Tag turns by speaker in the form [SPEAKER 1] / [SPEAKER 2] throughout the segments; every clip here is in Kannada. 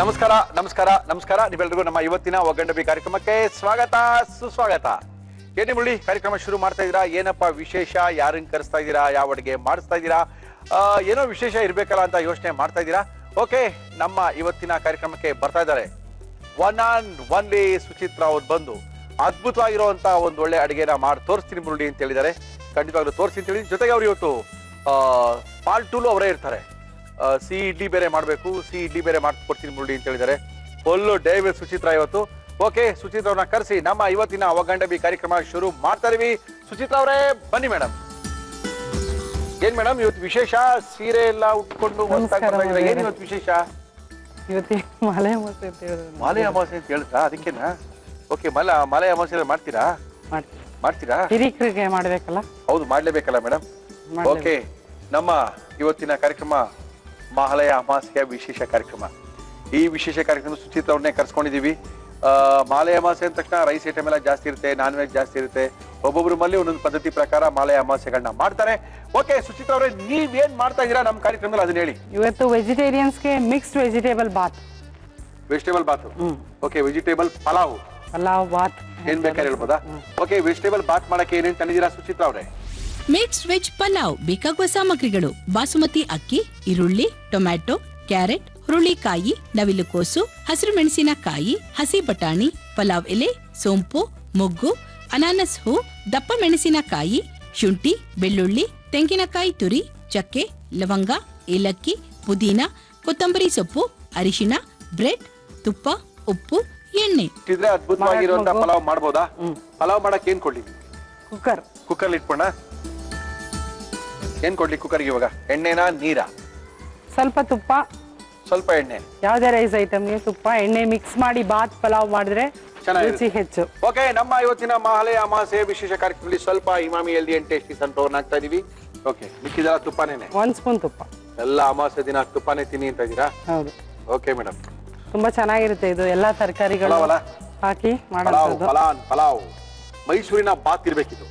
[SPEAKER 1] ನಮಸ್ಕಾರ ನಮಸ್ಕಾರ ನಮಸ್ಕಾರ ನೀವೆಲ್ಲರಿಗೂ ನಮ್ಮ ಇವತ್ತಿನ ಒಗ್ಗಂಡಬಿ ಕಾರ್ಯಕ್ರಮಕ್ಕೆ ಸ್ವಾಗತ ಸುಸ್ವಾಗತ. ಏನೇ ಮುಳ್ಳಿ ಕಾರ್ಯಕ್ರಮ ಶುರು ಮಾಡ್ತಾ ಇದ್ದೀರಾ? ಏನಪ್ಪ ವಿಶೇಷ? ಯಾರನ್ನ ಕರೆಸ್ತಾ ಇದ್ದೀರಾ? ಯಾವ ಅಡುಗೆ ಮಾಡಿಸ್ತಾ ಇದ್ದೀರಾ? ಏನೋ ವಿಶೇಷ ಇರ್ಬೇಕಲ್ಲ ಅಂತ ಯೋಚನೆ ಮಾಡ್ತಾ ಇದ್ದೀರಾ? ಓಕೆ, ನಮ್ಮ ಇವತ್ತಿನ ಕಾರ್ಯಕ್ರಮಕ್ಕೆ ಬರ್ತಾ ಇದ್ದಾರೆ ಒನ್ ಅಂಡ್ ಒನ್ಲಿ ಸುಚಿತ್ರ ಅವ್ರು ಬಂದು ಅದ್ಭುತವಾಗಿರುವಂತ ಒಂದು ಒಳ್ಳೆ ಅಡುಗೆನ ಮಾಡಿ ತೋರಿಸ್ತೀನಿ ಮುರುಳಿ ಅಂತ ಹೇಳಿದ್ದಾರೆ. ಖಂಡಿತವಾಗ್ಲೂ ತೋರಿಸ್ತೀನಿ ಅಂತ ಹೇಳಿ ಜೊತೆಗೆ ಅವ್ರು ಇವತ್ತು ಪಾರ್ಟ್ 2 ಅವರೇ ಇರ್ತಾರೆ. ಸಿಹಿ ಇಡ್ಲಿ ಬೇರೆ ಮಾಡಬೇಕು, ಸಿಹಿ ಇಡ್ಲಿ ಬೇರೆ ಮಾಡ್ಕೊಡ್ತೀನಿ ಮುರುಳಿ ಅಂತ ಹೇಳಿದ್ದಾರೆ. ಫುಲ್ಲು ಡೇ ವಿತ್ ಸುಚಿತ್ರ ಇವತ್ತು. ಓಕೆ, ಸುಚಿತ್ರ ಅವ್ರನ್ನ ಕರೆಸಿ ನಮ್ಮ ಇವತ್ತಿನ ಒಗ್ಗಂಡಬಿ ಕಾರ್ಯಕ್ರಮ ಶುರು ಮಾಡ್ತಾ ಇದೀವಿ. ಸುಚಿತ್ರ ಅವರೇ ಬನ್ನಿ ಮೇಡಮ್. ಏನ್ ಮೇಡಮ್ ಇವತ್ತು ವಿಶೇಷ? ಸೀರೆ ಎಲ್ಲ ಉಟ್ಕೊಂಡು ಏನ್ ಇವತ್ತು ವಿಶೇಷ?
[SPEAKER 2] ಮಾಲೆ ಅಮಾವಾಸ್ಯೆ ಅಂತ ಹೇಳಿದ್ರು.
[SPEAKER 1] ಮಾಲೆ ಅಮಾವಾಸ್ಯೆ ಅಂತ ಹೇಳ್ತಾ ಅದಕ್ಕೆನಾ? ಓಕೆ, ಮಾಲೆ ಅಮಾವಾಸ್ಯೆ ಮಾಡ್ತೀರಾ? ಮಾಡ್ತೀರಾ?
[SPEAKER 2] ಹಿರಿಕರಿಗೆ ಮಾಡ್ಬೇಕಲ್ಲ?
[SPEAKER 1] ಹೌದು, ಮಾಡ್ಲೇಬೇಕಲ್ಲ ಮೇಡಮ್. ಓಕೆ, ನಮ್ಮ ಇವತ್ತಿನ ಕಾರ್ಯಕ್ರಮ ಮಹಾಲಯ ಅಮಾವಾಸ್ಯೆಯ ವಿಶೇಷ ಕಾರ್ಯಕ್ರಮ. ಈ ವಿಶೇಷ ಕಾರ್ಯಕ್ರಮ ಸುಚಿತ್ರ ಅವ್ರನ್ನೇ ಕರ್ಸ್ಕೊಂಡಿದೀವಿ. ಮಾಲಯ ಅಮಾವಾಸ್ಯೆ ಅಂದ ತಕ್ಷಣ ರೈಸ್ ಐಟಮ್ ಎಲ್ಲ ಜಾಸ್ತಿ ಇರುತ್ತೆ, ನಾನ್ ವೆಜ್ ಜಾಸ್ತಿ ಇರುತ್ತೆ. ಒಬ್ಬೊಬ್ರು ಮಲ್ಲಿ ಒಂದೊಂದು ಪದ್ಧತಿ ಪ್ರಕಾರ ಮಾಲಯ ಅಮಾವಾಸ್ಯೆಗಳನ್ನ ಮಾಡ್ತಾರೆ. ಓಕೆ ಸುಚಿತ್ರ ಅವರೇ, ನೀವೇನ್ ಮಾಡ್ತಾ ಇದೀರಾ ನಮ್ಮ ಕಾರ್ಯಕ್ರಮದಲ್ಲಿ ಅದನ್ನ ಹೇಳಿ.
[SPEAKER 2] ಇವತ್ತು ವೆಜಿಟೇರಿಯನ್ಸ್ಗೆ mixed vegetable bath.
[SPEAKER 1] Vegetable bath. Okay, vegetable pulao
[SPEAKER 2] bath
[SPEAKER 1] ಏನ್ ಬೇಕಾದ್ರೆ ಹೇಳ್ಬೋದಾ? ಓಕೆ, ವೆಜಿಟೇಬಲ್ ಬಾತ್ ಮಾಡಕ್ಕೆ ಏನೇನ್ ತಂದಿದ್ದೀರಾ ಸುಚಿತ್ರ ಅವರೇ?
[SPEAKER 3] ಮಿಕ್ಸ್ಡ್ ವೆಜ್ ಪಲಾವ್ ಬೇಕಾಗುವ ಸಾಮಗ್ರಿಗಳು: ಬಾಸುಮತಿ ಅಕ್ಕಿ, ಈರುಳ್ಳಿ, ಟೊಮ್ಯಾಟೊ, ಕ್ಯಾರೆಟ್, ಹುರುಳಿಕಾಯಿ, ನವಿಲುಕೋಸು, ಹಸಿರು ಮೆಣಸಿನಕಾಯಿ, ಹಸಿ ಬಟಾಣಿ, ಪಲಾವ್ ಎಲೆ, ಸೋಂಪು, ಮೊಗ್ಗು, ಅನಾನಸ್ ಹೂ, ದಪ್ಪ ಮೆಣಸಿನಕಾಯಿ, ಶುಂಠಿ, ಬೆಳ್ಳುಳ್ಳಿ, ತೆಂಗಿನಕಾಯಿ ತುರಿ, ಚಕ್ಕೆ, ಲವಂಗ, ಏಲಕ್ಕಿ, ಪುದೀನ, ಕೊತ್ತಂಬರಿ ಸೊಪ್ಪು, ಅರಿಶಿಣ, ಬ್ರೆಡ್, ತುಪ್ಪ, ಉಪ್ಪು, ಎಣ್ಣೆ.
[SPEAKER 1] ಅದ್ಭುತವಾಗಿರುವಂತ ಪಲಾವ್ ಮಾಡ್ಬೋದಾ? ಪಲಾವ್ ಮಾಡಕ್ ಏನ್ ಕೊಡ್ಲಿ? ಕುಕ್ಕರ್ ಇಟ್ಕೊಂಡ ಏನ್ ಕೊಡ್ಲಿ ಕುಕ್ಕರ್ಗೆ? ಇವಾಗ ಎಣ್ಣೆನಾ ನೀರಾ?
[SPEAKER 2] ಸ್ವಲ್ಪ ತುಪ್ಪ,
[SPEAKER 1] ಸ್ವಲ್ಪ ಎಣ್ಣೆ.
[SPEAKER 2] ಯಾವ್ದೇ ರೈಸ್ ಐಟಮ್ಗೆ ತುಪ್ಪ ಎಣ್ಣೆ ಮಿಕ್ಸ್ ಮಾಡಿ ಬಾತ್ ಪಲಾವ್ ಮಾಡಿದ್ರೆ ರುಚಿ ಹೆಚ್ಚು.
[SPEAKER 1] ಓಕೆ, ನಮ್ಮ ಇವತ್ತಿನ ಮಹಾಲಯ ಅಮಾವಾಸ್ಯೆ ವಿಶೇಷ ಕಾರ್ಯಕ್ರಮದಲ್ಲಿ ಸ್ವಲ್ಪ Emami healthy and tasty sunflower ಹಾಕ್ತಾ ಇದೀವಿ. ಓಕೆ, ಮಿಕ್ಕಿದೆಲ್ಲ ತುಪ್ಪನೇನೆ?
[SPEAKER 2] 1 ಸ್ಪೂನ್ ತುಪ್ಪ. ಎಲ್ಲ
[SPEAKER 1] ಅಮಾವಾಸ್ಯೆ ದಿನ ತುಪ್ಪನೇ ತಿನ್ನಿ ಅಂತ ಇದ್ದೀರಾ?
[SPEAKER 2] ಹೌದು.
[SPEAKER 1] ಓಕೆ ಮೇಡಮ್,
[SPEAKER 2] ತುಂಬಾ ಚೆನ್ನಾಗಿರುತ್ತೆ ಇದು. ಎಲ್ಲಾ ತರಕಾರಿಗಳು ಹಾಕಿ ಮಾಡೋದು
[SPEAKER 1] ಪಲಾವ್. ಮೈಸೂರಿನ ಬಾತ್ ಇರ್ಬೇಕಿದು.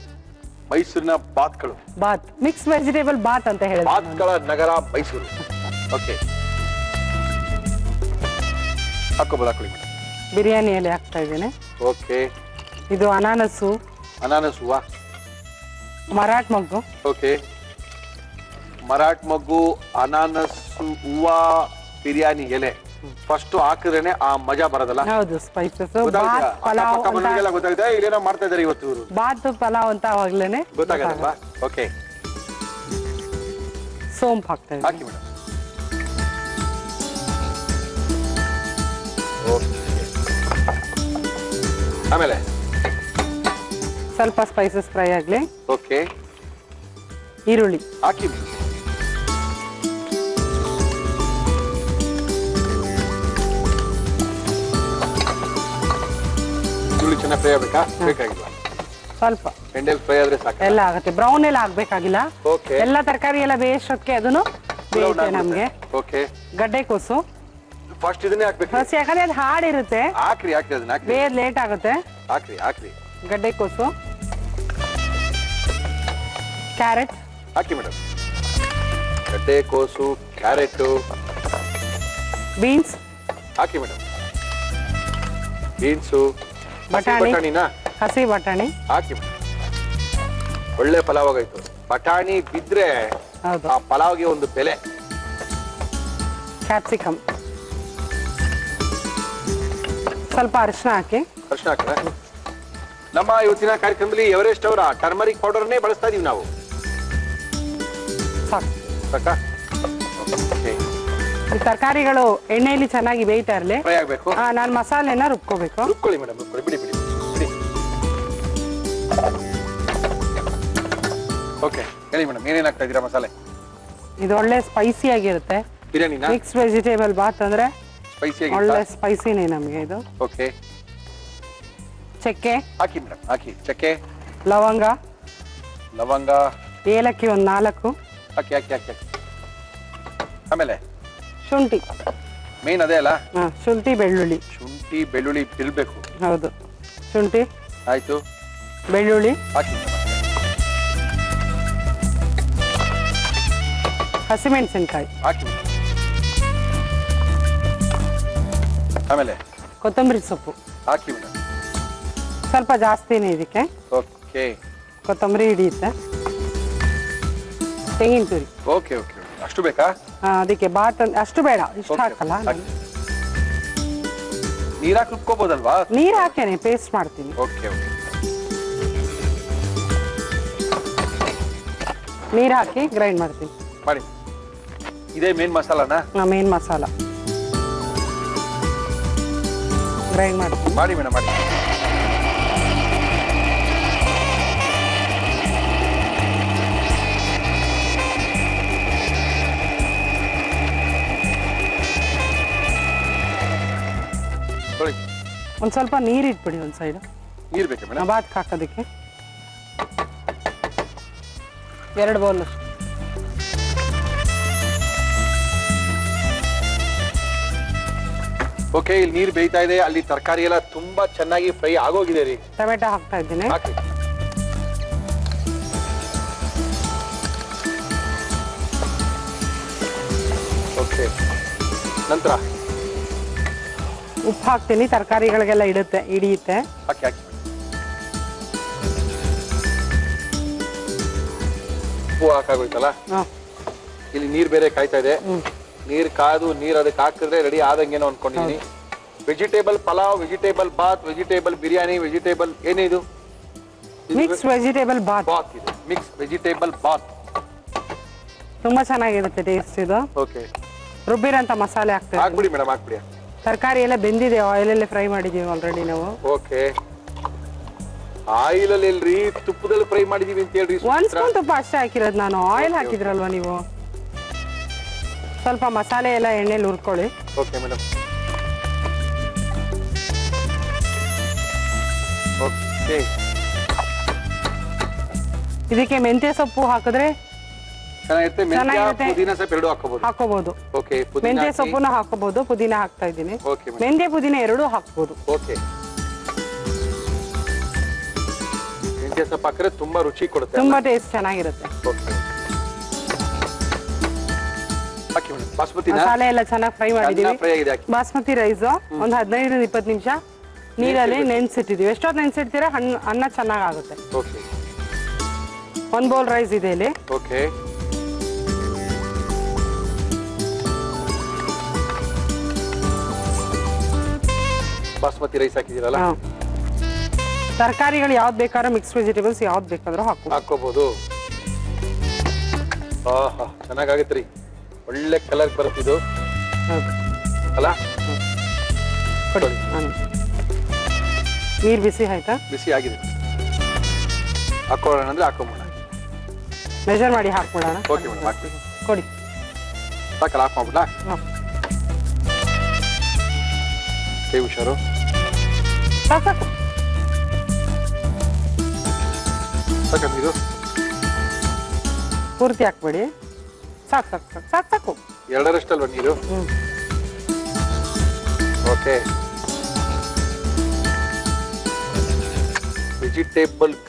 [SPEAKER 1] ಮೈಸೂರಿನ ಬಾತ್ಗಳು,
[SPEAKER 2] ಬಾತ್ ಮಿಕ್ಸ್ ವೆಜಿಟೇಬಲ್ ಬಾತ್ ಅಂತ ಹೇಳಿದ್ರು.
[SPEAKER 1] ಬಾತ್ಗಳ ನಗರ ಮೈಸೂರು. ಓಕೆ, ಹಾಕೋಬೋದು, ಹಾಕೊಳ್ಳಿ ಮೇಡಮ್.
[SPEAKER 2] ಬಿರಿಯಾನಿ ಎಲೆ ಹಾಕ್ತಾ ಇದ್ದೀನಿ.
[SPEAKER 1] ಓಕೆ,
[SPEAKER 2] ಇದು ಅನಾನಸು
[SPEAKER 1] ಹೂವ,
[SPEAKER 2] ಮರಾಠ್ ಮೊಗ್ಗು.
[SPEAKER 1] ಓಕೆ, ಮರಾಠ್ ಮೊಗ್ಗು, ಅನಾನಸ್ ಹೂವ, ಬಿರಿಯಾನಿ ಎಲೆ ಫಸ್ಟ್ ಹಾಕಿದ್ರೇನೆ ಆ ಮಜಾ ಬರೋದಲ್ಲ?
[SPEAKER 2] ಹೌದು, ಸ್ಪೈಸಸ್.
[SPEAKER 1] ಗೊತ್ತಾಗಿದೆ ಇಲ್ಲೇನೋ ಮಾಡ್ತಾ ಇದಾರೆ ಇವತ್ತು ಇವರು.
[SPEAKER 2] ಬಾತ್ ಪಲಾವ್ ಅಂತ ಅವಾಗ್ಲೇನೆ
[SPEAKER 1] ಗೊತ್ತಾಗಲ್ವಾ? ಓಕೆ,
[SPEAKER 2] ಸೋಂಪು ಹಾಕ್ತಾ ಇದ್ದೀನಿ.
[SPEAKER 1] ಹಾಕಿ ಮೇಡಮ್. ಆಮೇಲೆ
[SPEAKER 2] ಸ್ವಲ್ಪ ಸ್ಪೈಸಸ್ ಫ್ರೈ ಆಗ್ಲಿ.
[SPEAKER 1] ಓಕೆ,
[SPEAKER 2] ಈರುಳ್ಳಿ
[SPEAKER 1] ಹಾಕಿ. ಈರುಳ್ಳಿ ಚೆನ್ನಾಗಿ ಫ್ರೈ ಆಗ್ಬೇಕಾ? ಬೇಕಾಗಿಲ್ಲ,
[SPEAKER 2] ಸ್ವಲ್ಪ
[SPEAKER 1] ಎಣ್ಣೆಲ್ ಫ್ರೈ ಆದ್ರೆ ಸಾಕು.
[SPEAKER 2] ಎಲ್ಲ ಆಗುತ್ತೆ, ಬ್ರೌನ್ ಎಲ್ಲ ಆಗ್ಬೇಕಾಗಿಲ್ಲ.
[SPEAKER 1] ಓಕೆ,
[SPEAKER 2] ಎಲ್ಲ ತರಕಾರಿ ಎಲ್ಲ ಬೇಯಿಸೋಕೆ ಅದನ್ನು ಬೇಯುತ್ತೆ ನಮ್ಗೆ.
[SPEAKER 1] ಓಕೆ,
[SPEAKER 2] ಗಡ್ಡೆಕೋಸು
[SPEAKER 1] ಫಸ್ಟ್ ಇದನ್ನೇ ಹಾಕ್ಬೇಕು.
[SPEAKER 2] ಫಸ್ಟ್ ಯಾಕಂದ್ರೆ ಅದು ಹಾಡಿರುತ್ತೆ,
[SPEAKER 1] ಹಾಕ್ರಿ ಅದನ್ನ ಹಾಕ್ರಿ.
[SPEAKER 2] ಬೇಯೋದು ಲೇಟ್ ಆಗುತ್ತೆ.
[SPEAKER 1] ಹಾಕ್ರಿ.
[SPEAKER 2] ಗಡ್ಡೆಕೋಸು, ಕ್ಯಾರೆಟ್
[SPEAKER 1] ಹಾಕಿ ಮೇಡಮ್. ಗಡ್ಡೆಕೋಸು, ಕ್ಯಾರೆಟ್,
[SPEAKER 2] ಬೀನ್ಸ್
[SPEAKER 1] ಹಾಕಿ ಮೇಡಮ್. ಬೀನ್ಸು,
[SPEAKER 2] ಬಟಾಣಿನ ಹಸಿ ಬಟಾಣಿ
[SPEAKER 1] ಹಾಕಿ ಮೇಡಮ್. ಒಳ್ಳೆ ಪಲಾವ್ ಆಗಾಯ್ತು. ಬಟಾಣಿ ಬಿದ್ರೆ ಆ ಪಲಾವ್ಗೆ ಒಂದು ಬೆಲೆ.
[SPEAKER 2] ಕ್ಯಾಪ್ಸಿಕಮ್, ಸ್ವಲ್ಪ ಅರಿಶಿನ ಹಾಕಿ.
[SPEAKER 1] ಅರಿಶಿನ ಹಾಕಿದ್ರೆ ನಮ್ಮ ಇವತ್ತಿನ ಕಾರ್ಯಕ್ರಮದಲ್ಲಿ ಎವರೆಸ್ಟ್ ಅವರ ಟರ್ಮರಿಕ್ ಪೌಡರ್ನೇ ಬಳಸ್ತಾ ಇದೀವಿ ನಾವು. ಸಾಕಾ?
[SPEAKER 2] ಈ ತರಕಾರಿಗಳು ಎಣ್ಣೆಯಲ್ಲಿ ಚೆನ್ನಾಗಿ ಬೇಯ್ತಾ ಇರಲಿ,
[SPEAKER 1] ಫ್ರೈ ಆಗ್ಬೇಕು.
[SPEAKER 2] ನಾನು ಮಸಾಲೆನ ರುಬ್ಕೋಬೇಕು.
[SPEAKER 1] ರುಬ್ಕೊಳ್ಳಿ ಮೇಡಮ್, ರುಬ್ಕೊಳ್ಳಿ. ಬಿಡಿ. ಓಕೆ, ಹೇಳಿ ಮೇಡಮ್, ಏನೇನ್ ಹಾಕ್ತಾ ಇದೀರಾ ಮಸಾಲೆ?
[SPEAKER 2] ಇದು ಒಳ್ಳೆ ಸ್ಪೈಸಿ ಆಗಿರುತ್ತೆ.
[SPEAKER 1] ಬಿರಿಯಾನಿನ
[SPEAKER 2] ಮಿಕ್ಸ್ ವೆಜಿಟೇಬಲ್ ಬಾತ್ ಅಂದ್ರೆ
[SPEAKER 1] ಸ್ಪೈಸಿ ಆಗಿ
[SPEAKER 2] ಒಳ್ಳೆ ಸ್ಪೈಸಿನೇ ನಮಗೆ ಇದು.
[SPEAKER 1] ಓಕೆ,
[SPEAKER 2] ಚಕ್ಕೆ
[SPEAKER 1] ಹಾಕಿ ಮೇಡಮ್, ಹಾಕಿ. ಚಕ್ಕೆ,
[SPEAKER 2] ಲವಂಗ, ಏಲಕ್ಕಿ ಒಂದು 4
[SPEAKER 1] ಹಾಕಿ. ಆಮೇಲೆ
[SPEAKER 2] ಶುಂಠಿ,
[SPEAKER 1] ಮೇನ್ ಅದೇ ಅಲ್ಲ?
[SPEAKER 2] ಶುಂಠಿ ಬೆಳ್ಳುಳ್ಳಿ
[SPEAKER 1] ಇರ್ಬೇಕು.
[SPEAKER 2] ಹೌದು, ಶುಂಠಿ
[SPEAKER 1] ಆಯ್ತು,
[SPEAKER 2] ಬೆಳ್ಳುಳ್ಳಿ
[SPEAKER 1] ಹಾಕಿ.
[SPEAKER 2] ಹಸಿಮೆಣಸಿನಕಾಯಿ
[SPEAKER 1] ಹಾಕಿ. ಆಮೇಲೆ
[SPEAKER 2] ಕೊತ್ತಂಬರಿ ಸೊಪ್ಪು
[SPEAKER 1] ಹಾಕಿ ಮೇಡಮ್.
[SPEAKER 2] ಸ್ವಲ್ಪ ಜಾಸ್ತಿನೇ ಇದಕ್ಕೆ.
[SPEAKER 1] ಓಕೆ
[SPEAKER 2] ಕೊತ್ತಂಬರಿ ಹಿಡಿಯುತ್ತೆ. ತೆಂಗಿನ ತುರಿ.
[SPEAKER 1] ಓಕೆ ಓಕೆ ಅಷ್ಟು ಬೇಕಾ?
[SPEAKER 2] ಅದಕ್ಕೆ ಬಾತ್ ಅಷ್ಟು ಬೇಡ, ಇಷ್ಟು ಹಾಕಲ್ಲ.
[SPEAKER 1] ನೀರ್ ಹಾಕಿ ರುಬ್ಕೋಬೋದಲ್ವಾ?
[SPEAKER 2] ನೀರ್ ಹಾಕೇನೆ ಪೇಸ್ಟ್ ಮಾಡ್ತೀನಿ.
[SPEAKER 1] ಓಕೆ ಓಕೆ
[SPEAKER 2] ನೀರ್ ಹಾಕಿ ಗ್ರೈಂಡ್ ಮಾಡ್ತೀನಿ.
[SPEAKER 1] ಮಾಡಿ. ಇದೇ ಮೇನ್ ಮಸಾಲಾನಾ?
[SPEAKER 2] ಮೇನ್ ಮಸಾಲ ಗ್ರೈಂಡ್ ಮಾಡ್ತೀನಿ.
[SPEAKER 1] ಮಾಡಿ ಮೇಡಮ್ ಮಾಡಿ.
[SPEAKER 2] ಒಂದ್ ಸ್ವಲ್ಪ ನೀರ್ ಇಟ್ಬಿಡಿ ಒಂದ್ ಸೈಡ್.
[SPEAKER 1] ನೀರ್ ಬೇಕಾ ಮೇಡಮ್?
[SPEAKER 2] ಬಾತ್ ಹಾಕೋದಕ್ಕೆ 2 ಬೌಲ್.
[SPEAKER 1] ಓಕೆ, ಇಲ್ಲಿ ನೀರ್ ಬೇಯ್ತಾ ಇದೆ, ಅಲ್ಲಿ ತರಕಾರಿ ಎಲ್ಲ ತುಂಬಾ ಚೆನ್ನಾಗಿ ಫ್ರೈ ಆಗೋಗಿದೆ ರೀ.
[SPEAKER 2] ಟೊಮೆಟೊ ಹಾಕ್ತಾ ಇದ್ದೀನಿ.
[SPEAKER 1] ಹಾಕಿ. ಓಕೆ, ನಂತರ
[SPEAKER 2] ಉಪ್ಪು ಹಾಕ್ತೀನಿ, ತರಕಾರಿಗಳಿಗೆಲ್ಲ ಹಿಡಿಯುತ್ತೆ.
[SPEAKER 1] ಹಾಕಿ ಹಾಕಿ. ಉಪ್ಪು ಹಾಕಾಗೋಯ್ತಲ್ಲ. ಇಲ್ಲಿ ನೀರ್ ಬೇರೆ ಕಾಯ್ತಾ ಇದೆ. ನೀರ್ ಕಾದು ನೀರ್ ಅದಕ್ಕೆ ಹಾಕಿದ್ರೆ ರೆಡಿ ಆದಂಗೇನೋ ಅನ್ಕೊಂಡಿದೀನಿ. Vegetable pulao, vegetable bath, vegetable biryani, vegetable ಏನಿದು?
[SPEAKER 2] Mix vegetable bath.
[SPEAKER 1] ಬಾತ್ ಇದೆ, ಮಿಕ್ಸ್ ವೆಜಿಟೇಬಲ್ ಬಾತ್.
[SPEAKER 2] ತುಂಬಾ ಚೆನ್ನಾಗಿರುತ್ತೆ ಟೇಸ್ಟ್ ಇದು.
[SPEAKER 1] ಓಕೆ,
[SPEAKER 2] ರುಬ್ಬಿರಂತ ಮಸಾಲೆ ಹಾಕ್ತೀವಿ.
[SPEAKER 1] ಹಾಕ್ಬಿಡಿ ಮೇಡಮ್, ಹಾಕ್ಬಿಡಿ.
[SPEAKER 2] ತರಕಾರಿ ಎಲ್ಲ ಬೆಂದಿದೆ, ಆಯಿಲ್ ಅಲ್ಲಿ ಫ್ರೈ ಮಾಡಿದೀವಿ ಆಲ್ರೆಡಿ ನಾವು.
[SPEAKER 1] ಓಕೆ, ಆಯಿಲ್ ಅಲ್ಲಿ ಎಲ್ರಿ, ತುಪ್ಪದಲ್ಲಿ ಫ್ರೈ ಮಾಡಿದೀವಿ ಅಂತ ಹೇಳ್ರಿ.
[SPEAKER 2] 1 ಸ್ಪೂನ್ ತುಪ್ಪ ಅಷ್ಟೇ ಹಾಕಿರೋದು ನಾನು. ಆಯಿಲ್ ಹಾಕಿದ್ರಲ್ವಾ ನೀವು. ಸ್ವಲ್ಪ ಮಸಾಲೆ ಎಲ್ಲ ಎಣ್ಣೆಲಿ ಹುರ್ಕೊಳ್ಳಿ.
[SPEAKER 1] Okay madam. ಓಕೆ,
[SPEAKER 2] ಇದಕ್ಕೆ ಮೆಂತ್ಯ ಸೊಪ್ಪು ಹಾಕಿದ್ರೆ
[SPEAKER 1] ಚೆನ್ನಾಗಿರುತ್ತೆ.
[SPEAKER 2] ಚೆನ್ನಾಗಿರುತ್ತೆ.
[SPEAKER 1] ಪುದೀನ ಸೊಪ್ಪು ಎರಡು
[SPEAKER 2] ಹಾಕೋಬಹುದು.
[SPEAKER 1] ಓಕೆ,
[SPEAKER 2] ಮೆಂತ್ಯ ಸೊಪ್ಪುನ ಹಾಕೋಬಹುದು, ಪುದೀನ ಹಾಕ್ತಾ ಇದ್ದೀನಿ.
[SPEAKER 1] Okay madam.
[SPEAKER 2] ಮೆಂತ್ಯ ಪುದೀನ ಎರಡೂ ಹಾಕ್ಬೋದು.
[SPEAKER 1] ಓಕೆ, ಮೆಂತ್ಯ ಸೊಪ್ಪು ಹಾಕಿದ್ರೆ ತುಂಬಾ ರುಚಿ ಕೊಡುತ್ತೆ,
[SPEAKER 2] ತುಂಬಾ ಟೇಸ್ಟ್ ಚೆನ್ನಾಗಿರುತ್ತೆ.
[SPEAKER 1] ಓಕೆ, ಹಾಕಿ ಮೇಡಮ್. ಬಾಸ್ಮತಿನ
[SPEAKER 2] ಮಸಾಲೆ ಎಲ್ಲ ಚೆನ್ನಾಗಿ ಫ್ರೈ ಮಾಡಿದೀವಿ.
[SPEAKER 1] ಫ್ರೈ ಆಗಿದೆ, ಹಾಕಿ.
[SPEAKER 2] ಬಾಸ್ಮತಿ ರೈಸ್ ಒಂದು 15-20 ನಿಮಿಷ ನೀರಲ್ಲಿ ನೆನ್ಸಿಟ್ಟಿದೀವಿ. ಎಷ್ಟೊತ್ತು ನೆನ್ಸಿಡ್ತೀರಾ ಅನ್ನ ಚೆನ್ನಾಗ್ ಆಗುತ್ತೆ.
[SPEAKER 1] ಓಕೆ,
[SPEAKER 2] 1 ಬೌಲ್ ರೈಸ್ ಇದೆ ಇಲ್ಲಿ.
[SPEAKER 1] ಓಕೆ, ಬಾಸ್ಮತಿ ರೈಸ್ ಹಾಕಿದಿರಲ್ಲ.
[SPEAKER 2] ತರಕಾರಿಗಳು ಯಾವ್ದು ಬೇಕಾದ್ರೂ, ಮಿಕ್ಸ್ ವೆಜಿಟೇಬಲ್ಸ್ ಯಾವ್ದು ಬೇಕಾದ್ರೂ
[SPEAKER 1] ಹಾಕೋಬಹುದು. ಆಹಾ, ಚೆನ್ನಾಗಾಗತ್ರಿ. ಒಳ್ಳೆ ಕಲರ್ ಬರುತ್ತಿದ್ದು ಅಲ್ಲ.
[SPEAKER 2] ಕೊಡಿ. ನೀರ್ ಬಿಸಿ ಆಯ್ತಾ?
[SPEAKER 1] ಬಿಸಿ ಆಗಿದೆ. ಹಾಕೊಳ್ಳೋಣ ಅಂದ್ರೆ ಹಾಕೊಂಬೋಣ.
[SPEAKER 2] ಮೆಜರ್ ಮಾಡಿ ಹಾಕ್ಬಿಡೋಣ.
[SPEAKER 1] ಓಕೆ ಮೇಡಮ್, ಹಾಕಿ.
[SPEAKER 2] ಕೊಡಿ.
[SPEAKER 1] ಸಾಕಲ್ಲ, ಹಾಕ್ ಮಾಡ್ಬಿಡ್ಲಾ? ಕೈ ಹುಷಾರು.
[SPEAKER 2] ಸಾಕು
[SPEAKER 1] ಸಾಕಮ್ಮ ಇದು?
[SPEAKER 2] ಪೂರ್ತಿ ಹಾಕ್ಬೇಡಿ. ಸಾಕು ಸಾಕು ಸಾಕು ಸಾಕು ಸಾಕು.
[SPEAKER 1] 2ರಷ್ಟಲ್ವಾ ನೀರು? Okay,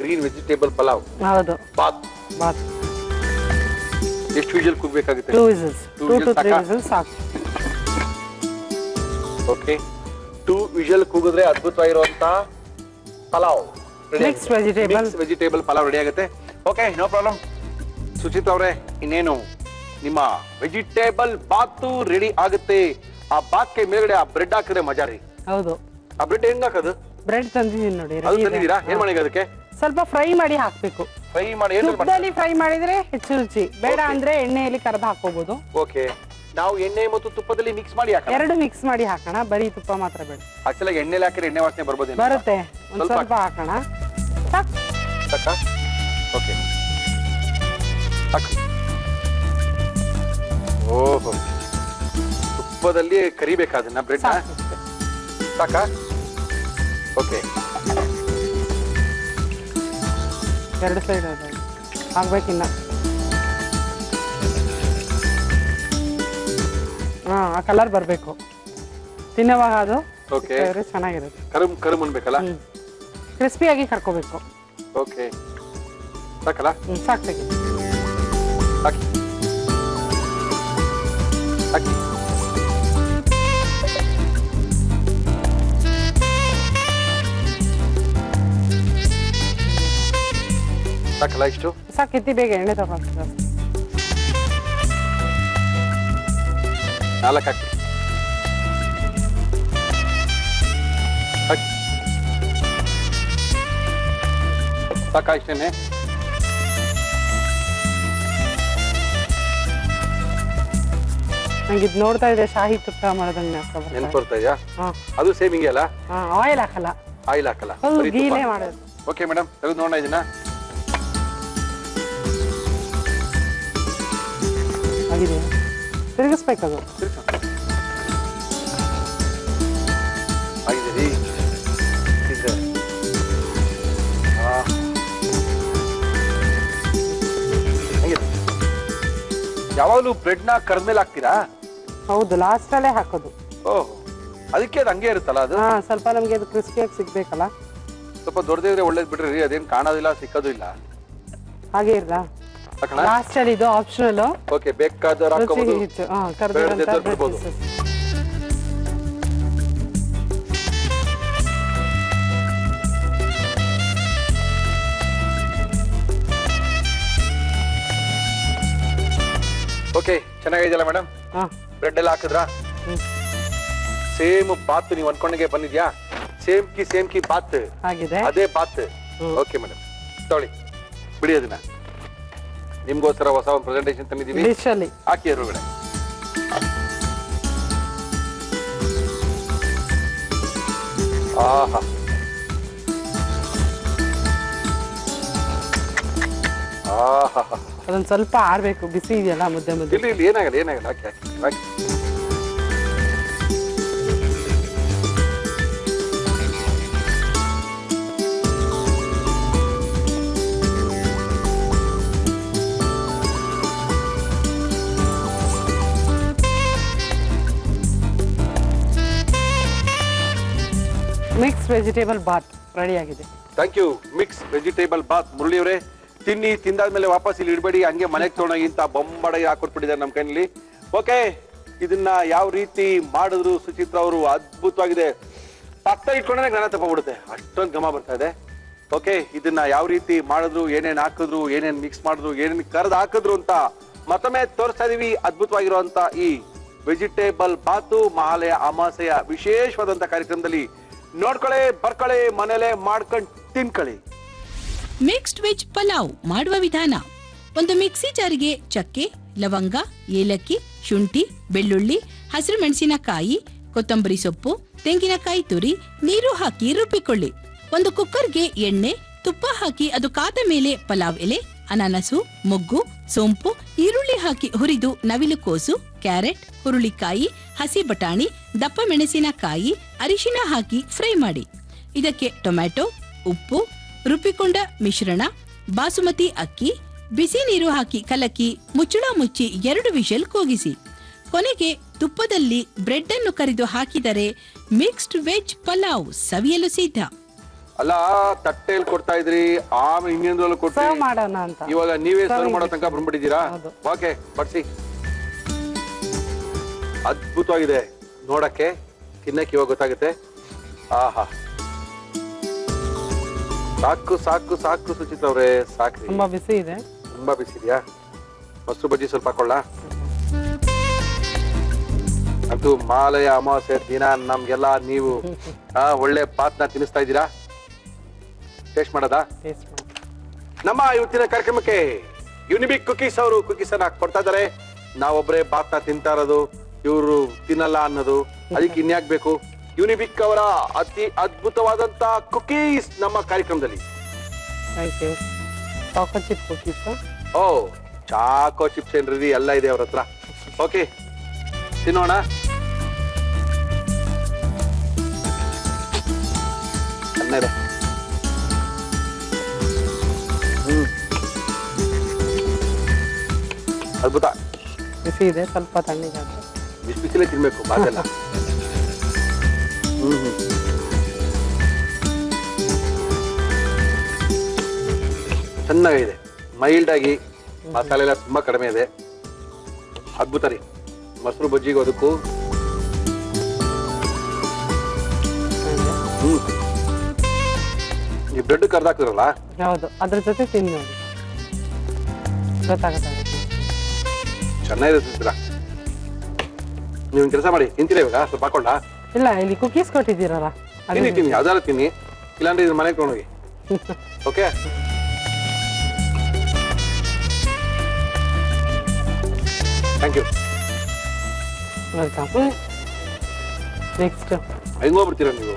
[SPEAKER 1] green vegetable pulao.
[SPEAKER 2] ಹೌದು,
[SPEAKER 1] ಬಾತ್.
[SPEAKER 2] ಬಾತ್.
[SPEAKER 1] ಎಷ್ಟು ವಿಷಲ್ ಕೂಗಬೇಕಾಗುತ್ತೆ?
[SPEAKER 2] 2 ವಿಸಿಲ್ಸ್. 2 to 3 ವಿಸಿಲ್ಸ್ ಸಾಕು.
[SPEAKER 1] ಓಕೆ, 2 ವಿಷಲ್ ಕೂಗಿದ್ರೆ ಅದ್ಭುತವಾಗಿರುವಂತ pulao
[SPEAKER 2] mix vegetable
[SPEAKER 1] pulao ready ಆಗುತ್ತೆ. Okay, no problem. ಸುಚಿತ್ ಅವರೇ, ಇನ್ನೇನು ನಿಮ್ಮ ವೆಜಿಟೇಬಲ್ ಬಾತು ರೆಡಿ ಆಗುತ್ತೆ. ಆ ಬಾತ್ಗೆ ಮೇಲ್ಗಡೆ ಆ ಬ್ರೆಡ್ ಹಾಕಿದ್ರೆ ಮಜಾ ರೀ.
[SPEAKER 2] ಹೌದು.
[SPEAKER 1] ಆ ಬ್ರೆಡ್ ಹೆಂಗ್ ಹಾಕೋದು?
[SPEAKER 2] ಬ್ರೆಡ್ ತಂದಿದ್ದೀನಿ ನೋಡಿ.
[SPEAKER 1] ಅದು ತಂದಿದ್ದೀರಾ? ಏನ್ ಮಾಡಿ ಅದಕ್ಕೆ?
[SPEAKER 2] ಸ್ವಲ್ಪ ಫ್ರೈ ಮಾಡಿ ಹಾಕ್ಬೇಕು.
[SPEAKER 1] ಫ್ರೈ ಮಾಡಿ
[SPEAKER 2] ತುಪ್ಪದಲ್ಲಿ ಫ್ರೈ ಮಾಡಿದ್ರೆ ಹೆಚ್ಚು ರುಚಿ. ಬೇಡ ಅಂದ್ರೆ ಎಣ್ಣೆಯಲ್ಲಿ ಕರೆದು ಹಾಕೋಬಹುದು.
[SPEAKER 1] ಓಕೆ, ನಾವು ಎಣ್ಣೆ ಮತ್ತು ತುಪ್ಪದಲ್ಲಿ ಮಿಕ್ಸ್ ಮಾಡಿ ಹಾಕೋಣ.
[SPEAKER 2] ಎರಡು ಮಿಕ್ಸ್ ಮಾಡಿ ಹಾಕೋಣ, ಬರೀ ತುಪ್ಪ ಮಾತ್ರ ಬೇಡ.
[SPEAKER 1] ಆಕ್ಚುಲಿ ಎಣ್ಣೆಲಿ ಹಾಕಿದ್ರೆ ಎಣ್ಣೆ ವಾಸನೆ ಬರ್ಬೋದು.
[SPEAKER 2] ಬರುತ್ತೆ, ಒಂದ್ ಸ್ವಲ್ಪ ಹಾಕೋಣ.
[SPEAKER 1] ಸಾಕಾ? ಓಕೆ, ಓಹೋ, ತುಪ್ಪದಲ್ಲಿ ಕರಿಬೇಕಾದನ್ನ ಬ್ರೆಡ್ ಸಾಕಾ? ಓಕೆ,
[SPEAKER 2] 2 ಸೈಡ್ ಆಗ್ಬೇಕಿನ್ನ. ಆ ಕಲರ್ ಬರ್ಬೇಕು ತಿನ್ನೋವಾಗ, ಅದು
[SPEAKER 1] ಓಕೆ,
[SPEAKER 2] ಚೆನ್ನಾಗಿರುತ್ತೆ.
[SPEAKER 1] ಕರುಮ್ ಅನ್ಬೇಕಲ್ಲ,
[SPEAKER 2] ಕ್ರಿಸ್ಪಿಯಾಗಿ ಕರ್ಕೋಬೇಕು.
[SPEAKER 1] ಓಕೆ, ಸಾಕಲ್ಲ?
[SPEAKER 2] ಸಾಕು, ತೆಗಿ.
[SPEAKER 1] ಹಾಕಿ ಹಾಕಿ. ಸಾಕಲ್ಲ ಇಷ್ಟು?
[SPEAKER 2] ಸಾಕಿತ್ತಿ ಬೇಗ ಎಣ್ಣೆ ತಗೊಂಡು
[SPEAKER 1] 4 ಹಾಕಿ. ಸಾಕಾ ಇಷ್ಟೇನೆ?
[SPEAKER 2] ನಂಗೆ ಇದು ನೋಡ್ತಾ ಇದೆ ಶಾಹಿ ತುಪ್ಪ ಮಾಡೋದಂಗೆ
[SPEAKER 1] ನೆನ್ಪು ಬರ್ತಾ ಇದೆಯಾ? ಅದು ಸೇಮ್ ಹಿಂಗೆ ಅಲ್ಲ?
[SPEAKER 2] ಆಯಿಲ್ ಹಾಕಲ್ಲ,
[SPEAKER 1] ಆಯಿಲ್ ಹಾಕಲ್ಲ,
[SPEAKER 2] ಗೀಲೇ ಮಾಡೋದು.
[SPEAKER 1] ಓಕೆ ಮೇಡಮ್, ತೆಗೆದು ನೋಡೋಣ ಇದನ್ನ.
[SPEAKER 2] ಆಗಿದೆ, ತಿರುಗಿಸ್ಬೇಕದು.
[SPEAKER 1] ಆಗಿದೆ ರೀ. ಯಾವಾಗಲೂ ಬ್ರೆಡ್ ನ ಕರ್ದ್ಮೇಲೆ ಹಾಕ್ತೀರಾ?
[SPEAKER 2] ಹೌದು, ಲಾಸ್ಟ್ ಅಲ್ಲೇ ಹಾಕೋದು.
[SPEAKER 1] ಓಹ್, ಅದಕ್ಕೆ ಅದು ಹಂಗೆ ಇರುತ್ತಲ್ಲ ಅದು?
[SPEAKER 2] ಸ್ವಲ್ಪ ನಮ್ಗೆ ಅದು ಕ್ರಿಸ್ಪಿಯಾಗಿ ಸಿಗ್ಬೇಕಲ್ಲ.
[SPEAKER 1] ಸ್ವಲ್ಪ ದೊಡ್ಡದಿದ್ರೆ ಒಳ್ಳೇದು ಬಿಡ್ರಿ, ಅದೇನು ಕಾಣೋದಿಲ್ಲ, ಸಿಕ್ಕೋದು ಇಲ್ಲ.
[SPEAKER 2] ಹಾಗೆ ಇರ್ಲ ಲಾಸ್ಟ್ ಅಲ್ಲಿ ಇದು ಆಪ್ಷನಲ್.
[SPEAKER 1] ಓಕೆ, ಬೇಕಾದವ್ರು ಹಾಕೋಬಹುದು,
[SPEAKER 2] ಕರ್ದಿರೋಂತ
[SPEAKER 1] ಬಿಡ್ಬೋದು. Okay, ಚೆನ್ನಾಗಿದೆಯಲ್ಲ madam? ಬ್ರೆಡ್ ಎಲ್ಲ ಹಾಕಿದ್ರಾ? ಸೇಮ್ ಬಾತ್ ನೀವು ಅನ್ಕೊಂಡಂಗೆ ಬಂದಿದ್ಯಾ? ಸೇಮ್ ಕಿ ಬಾತ್
[SPEAKER 2] ಆಗಿದೆ,
[SPEAKER 1] ಅದೇ ಬಾತ್. ಓಕೆ ಮೇಡಮ್, ತೊಳಿ ಬಿಡಿ ಅದನ್ನ. ನಿಮ್ಗೋಸ್ಕರ ಹೊಸ ಒಂದು ಪ್ರೆಸೆಂಟೇಷನ್ ತಂದಿದ್ದೀವಿ,
[SPEAKER 2] ಡಿಶ್ ಅಲ್ಲಿ
[SPEAKER 1] ಹಾಕಿ ಎದುರುಗಡೆ. ಆಹಾ, ಆಹಾ,
[SPEAKER 2] ಅದೊಂದು ಸ್ವಲ್ಪ ಆರ್ಬೇಕು, ಬಿಸಿ ಇದೆಯಲ್ಲ ಮುದ್ದೆ ಮುದ್ದೆ.
[SPEAKER 1] ಇಲ್ಲಿ ಏನಾಗಲ್ಲ, ಹಾಕಿ ಹಾಕಿ.
[SPEAKER 2] ಮಿಕ್ಸ್ ವೆಜಿಟೇಬಲ್ ಬಾತ್ ರೆಡಿ ಆಗಿದೆ.
[SPEAKER 1] Thank you. Mix vegetable bath. Murali ಅವರೇ, ತಿನ್ನಿ, ತಿಂದಾದ್ಮೇಲೆ ವಾಪಸ್ ಇಲ್ಲಿ ಇಡಬೇಡಿ, ಹಂಗೆ ಮನೆಗೆ ತೊಗೊಂಡೋಗಿ ಇಂತ ಬೊಂಬಾಡಾಗಿ ಹಾಕೊಟ್ಬಿಟ್ಟಿದ್ದಾರೆ ನಮ್ಮ ಕೈಯಲ್ಲಿ. ಓಕೆ, ಇದನ್ನ ಯಾವ ರೀತಿ ಮಾಡಿದ್ರು ಸುಚಿತ್ರಾ ಅವರು ಅದ್ಭುತವಾಗಿದೆ. ಪಕ್ಕ ಇಟ್ಕೊಂಡ್ರೆ ಜ್ಞಾನ ತಪ್ಪಿಬಿಡುತ್ತೆ, ಅಷ್ಟೊಂದು ಘಮ ಬರ್ತಾ ಇದೆ. ಓಕೆ, ಇದನ್ನ ಯಾವ ರೀತಿ ಮಾಡಿದ್ರು, ಏನೇನ್ ಹಾಕಿದ್ರು, ಏನೇನ್ ಮಿಕ್ಸ್ ಮಾಡಿದ್ರು, ಏನೇನ್ ಕರೆದು ಹಾಕಿದ್ರು ಅಂತ ಮತ್ತೊಮ್ಮೆ ತೋರಿಸ್ತಾ ಇದೀವಿ. ಅದ್ಭುತವಾಗಿರುವಂತ ಈ ವೆಜಿಟೇಬಲ್ ಬಾತು ಮಹಾಲಯ ಅಮಾಸೆಯ ವಿಶೇಷವಾದಂತ ಕಾರ್ಯಕ್ರಮದಲ್ಲಿ ನೋಡ್ಕೊಳ್ಳಿ, ಬರ್ಕೊಳ್ಳಿ, ಮನೇಲೆ ಮಾಡ್ಕೊಂಡು ತಿನ್ಕೊಳ್ಳಿ.
[SPEAKER 3] ಮಿಕ್ಸ್ಡ್ ವೆಜ್ ಪಲಾವ್ ಮಾಡುವ ವಿಧಾನ: ಒಂದು ಮಿಕ್ಸಿ ಜಾರಿಗೆ ಚಕ್ಕೆ, ಲವಂಗ, ಏಲಕ್ಕಿ, ಶುಂಠಿ, ಬೆಳ್ಳುಳ್ಳಿ, ಹಸಿರು ಮೆಣಸಿನಕಾಯಿ, ಕೊತ್ತಂಬರಿ ಸೊಪ್ಪು, ತೆಂಗಿನಕಾಯಿ ತುರಿ, ನೀರು ಹಾಕಿ ರುಬ್ಬಿಕೊಳ್ಳಿ. ಒಂದು ಕುಕ್ಕರ್ಗೆ ಎಣ್ಣೆ, ತುಪ್ಪ ಹಾಕಿ ಅದು ಕಾದ ಮೇಲೆ ಪಲಾವ್ ಎಲೆ, ಅನಾನಸು, ಮೊಗ್ಗು, ಸೋಂಪು, ಈರುಳ್ಳಿ ಹಾಕಿ ಹುರಿದು ನವಿಲು ಕೋಸು, ಕ್ಯಾರೆಟ್, ಹುರುಳಿಕಾಯಿ, ಹಸಿ ಬಟಾಣಿ, ದಪ್ಪ ಮೆಣಸಿನಕಾಯಿ, ಅರಿಶಿನ ಹಾಕಿ ಫ್ರೈ ಮಾಡಿ. ಇದಕ್ಕೆ ಟೊಮ್ಯಾಟೊ, ಉಪ್ಪು, ರುಬ್ಬಿಕೊಂಡ ಮಿಶ್ರಣ, ಬಾಸುಮತಿ ಅಕ್ಕಿ, ಬಿಸಿ ನೀರು ಹಾಕಿ ಕಲಕಿ ಮುಚ್ಚಳ ಮುಚ್ಚಿ 2 ವಿಷಲ್ ಕೂಗಿಸಿ. ಕೊನೆಗೆ ತುಪ್ಪದಲ್ಲಿ ಬ್ರೆಡ್ ಅನ್ನು ಕರಿದು ಹಾಕಿದರೆ ಮಿಕ್ಸ್ಡ್ ವೆಜ್ ಪಲಾವ್ ಸವಿಯಲು ಸಿದ್ಧ.
[SPEAKER 1] ಅಲ್ಲ, ತಟ್ಟೆಯಲ್ಲಿ ಕೊಡ್ತಾ ಇದ್ರಿ, ಆಮೇಲೆ ಇನ್ನೊಂದ್ರಲ್ಲೂ ಕೊಡ್ತೀವಿ,
[SPEAKER 2] ಸರ್ವ್ ಮಾಡೋಣ ಅಂತ.
[SPEAKER 1] ಇವಾಗ ನೀವೇ ಸರ್ವ್ ಮಾಡೋ ತನಕ ಬಂದ್ಬಿಟ್ಟಿದ್ದೀರಾ?
[SPEAKER 2] ಹೌದು.
[SPEAKER 1] ಓಕೆ, ಬಡ್ಸಿ. ಅದ್ಭುತವಾಗಿದೆ ನೋಡಕ್ಕೆ, ತಿನ್ನಕ್ಕೆ ಇವಾಗ ಗೊತ್ತಾಗುತ್ತೆ. ಆಹಾ, ಸಾಕು ಸಾಕು ಸಾಕು ಸುಚಿತ್ರಾ ಅವರೇ, ಸಾಕ್ರಿ.
[SPEAKER 2] ತುಂಬಾ ಬಿಸಿ ಇದೆ.
[SPEAKER 1] ತುಂಬಾ ಬಿಸಿ ಇದೆಯಾ? ಮೊಸರು ಬಜ್ಜಿ ಸ್ವಲ್ಪ ಹಾಕೊಳ್ಳ. ಅಂತೂ ಮಾಲಯ ಅಮಾವಾಸ್ಯೆ ದಿನ ನಮ್ಗೆಲ್ಲ ನೀವು ಒಳ್ಳೆ ಬಾತ್ನ ತಿನ್ನಿಸ್ತಾ ಇದ್ದೀರಾ. ಟೇಸ್ಟ್ ಮಾಡೋದಾ? ನಮ್ಮ ಇವತ್ತಿನ ಕಾರ್ಯಕ್ರಮಕ್ಕೆ ಯುನಿಬಿಕ್ ಕುಕೀಸ್ ಅವರು ಕುಕೀಸ್ ಅನ್ನ ಕೊಡ್ತಾ ಇದ್ದಾರೆ. ನಾವೊಬ್ಬರೇ ಬಾತ್ನ ತಿಂತಾ ಇರೋದು, ಇವರು ತಿನ್ನಲ್ಲ ಅನ್ನೋದು, ಅದಕ್ಕೆ ಇನ್ಯಾಕ್ಬೇಕು? ಯುನಿಬಿಕ್ ಅವರ ಅತಿ ಅದ್ಭುತವಾದಂತ ಕುಕೀಸ್ ನಮ್ಮ ಕಾರ್ಯಕ್ರಮದಲ್ಲಿ.
[SPEAKER 2] Thank you. Choco chip cookies.
[SPEAKER 1] ಓ, ಚಾಕೋ ಚಿಪ್ಸ್ ಏನ್ರಿ, ಎಲ್ಲ ಇದೆ ಅವ್ರ ಹತ್ರ. ಓಕೆ, ತಿನ್ನೋಣ. ಅನ್ನದ ಅದ್ಭುತ.
[SPEAKER 2] ಬಿಸಿ ಇದೆ, ಸ್ವಲ್ಪ ತಣ್ಣಗೆ
[SPEAKER 1] ಬಿಸಿ ಬಿಸಿಲೇ ತಿನ್ಬೇಕು ಬಾತೆಲ್ಲ. ಚೆನ್ನಾಗಿದೆ, ಮೈಲ್ಡ್ ಆಗಿ, ಮಸಾಲೆ ಎಲ್ಲ ತುಂಬಾ ಕಡಿಮೆ ಇದೆ. ಅದ್ಭುತ ರೀ. ಮೊಸರು ಬಜ್ಜಿಗೂ ಅದಕ್ಕೂ ಈ ಬ್ರೆಡ್ ಕರ್ದಾಕ್ತಿರಲ್ಲ,
[SPEAKER 2] ಹೌದು, ಅದ್ರ ಜೊತೆ ತಿಂದು ನೋಡಿ. ಗೊತ್ತಾಗುತ್ತೆ.
[SPEAKER 1] ಚೆನ್ನಾಗಿರುತ್ತೆ. ನೀವು ಕೆಲಸ ಮಾಡಿ, ತಿಂತೀರಾ ಇವಾಗ ಸ್ವಲ್ಪ ಹಾಕೊಂಡ?
[SPEAKER 2] ಇಲ್ಲ, ಇಲ್ಲಿ ಕುಕೀಸ್ ಕೊಟ್ಟಿದ್ದೀರಲ್ಲ
[SPEAKER 1] ತಿನ್ನಿ, ಯಾವ್ದಾರ ತಿನ್ನಿ, ಇಲ್ಲಾಂದ್ರೆ ಇದ್ರ ಮನೆಗೆ ತೊಗೊಂಡೋಗಿ. Okay, thank you.
[SPEAKER 2] Welcome. Next
[SPEAKER 1] ಹೆಂಗ್ ಹೋಗ್ಬಿಡ್ತೀರಾ ನೀವು?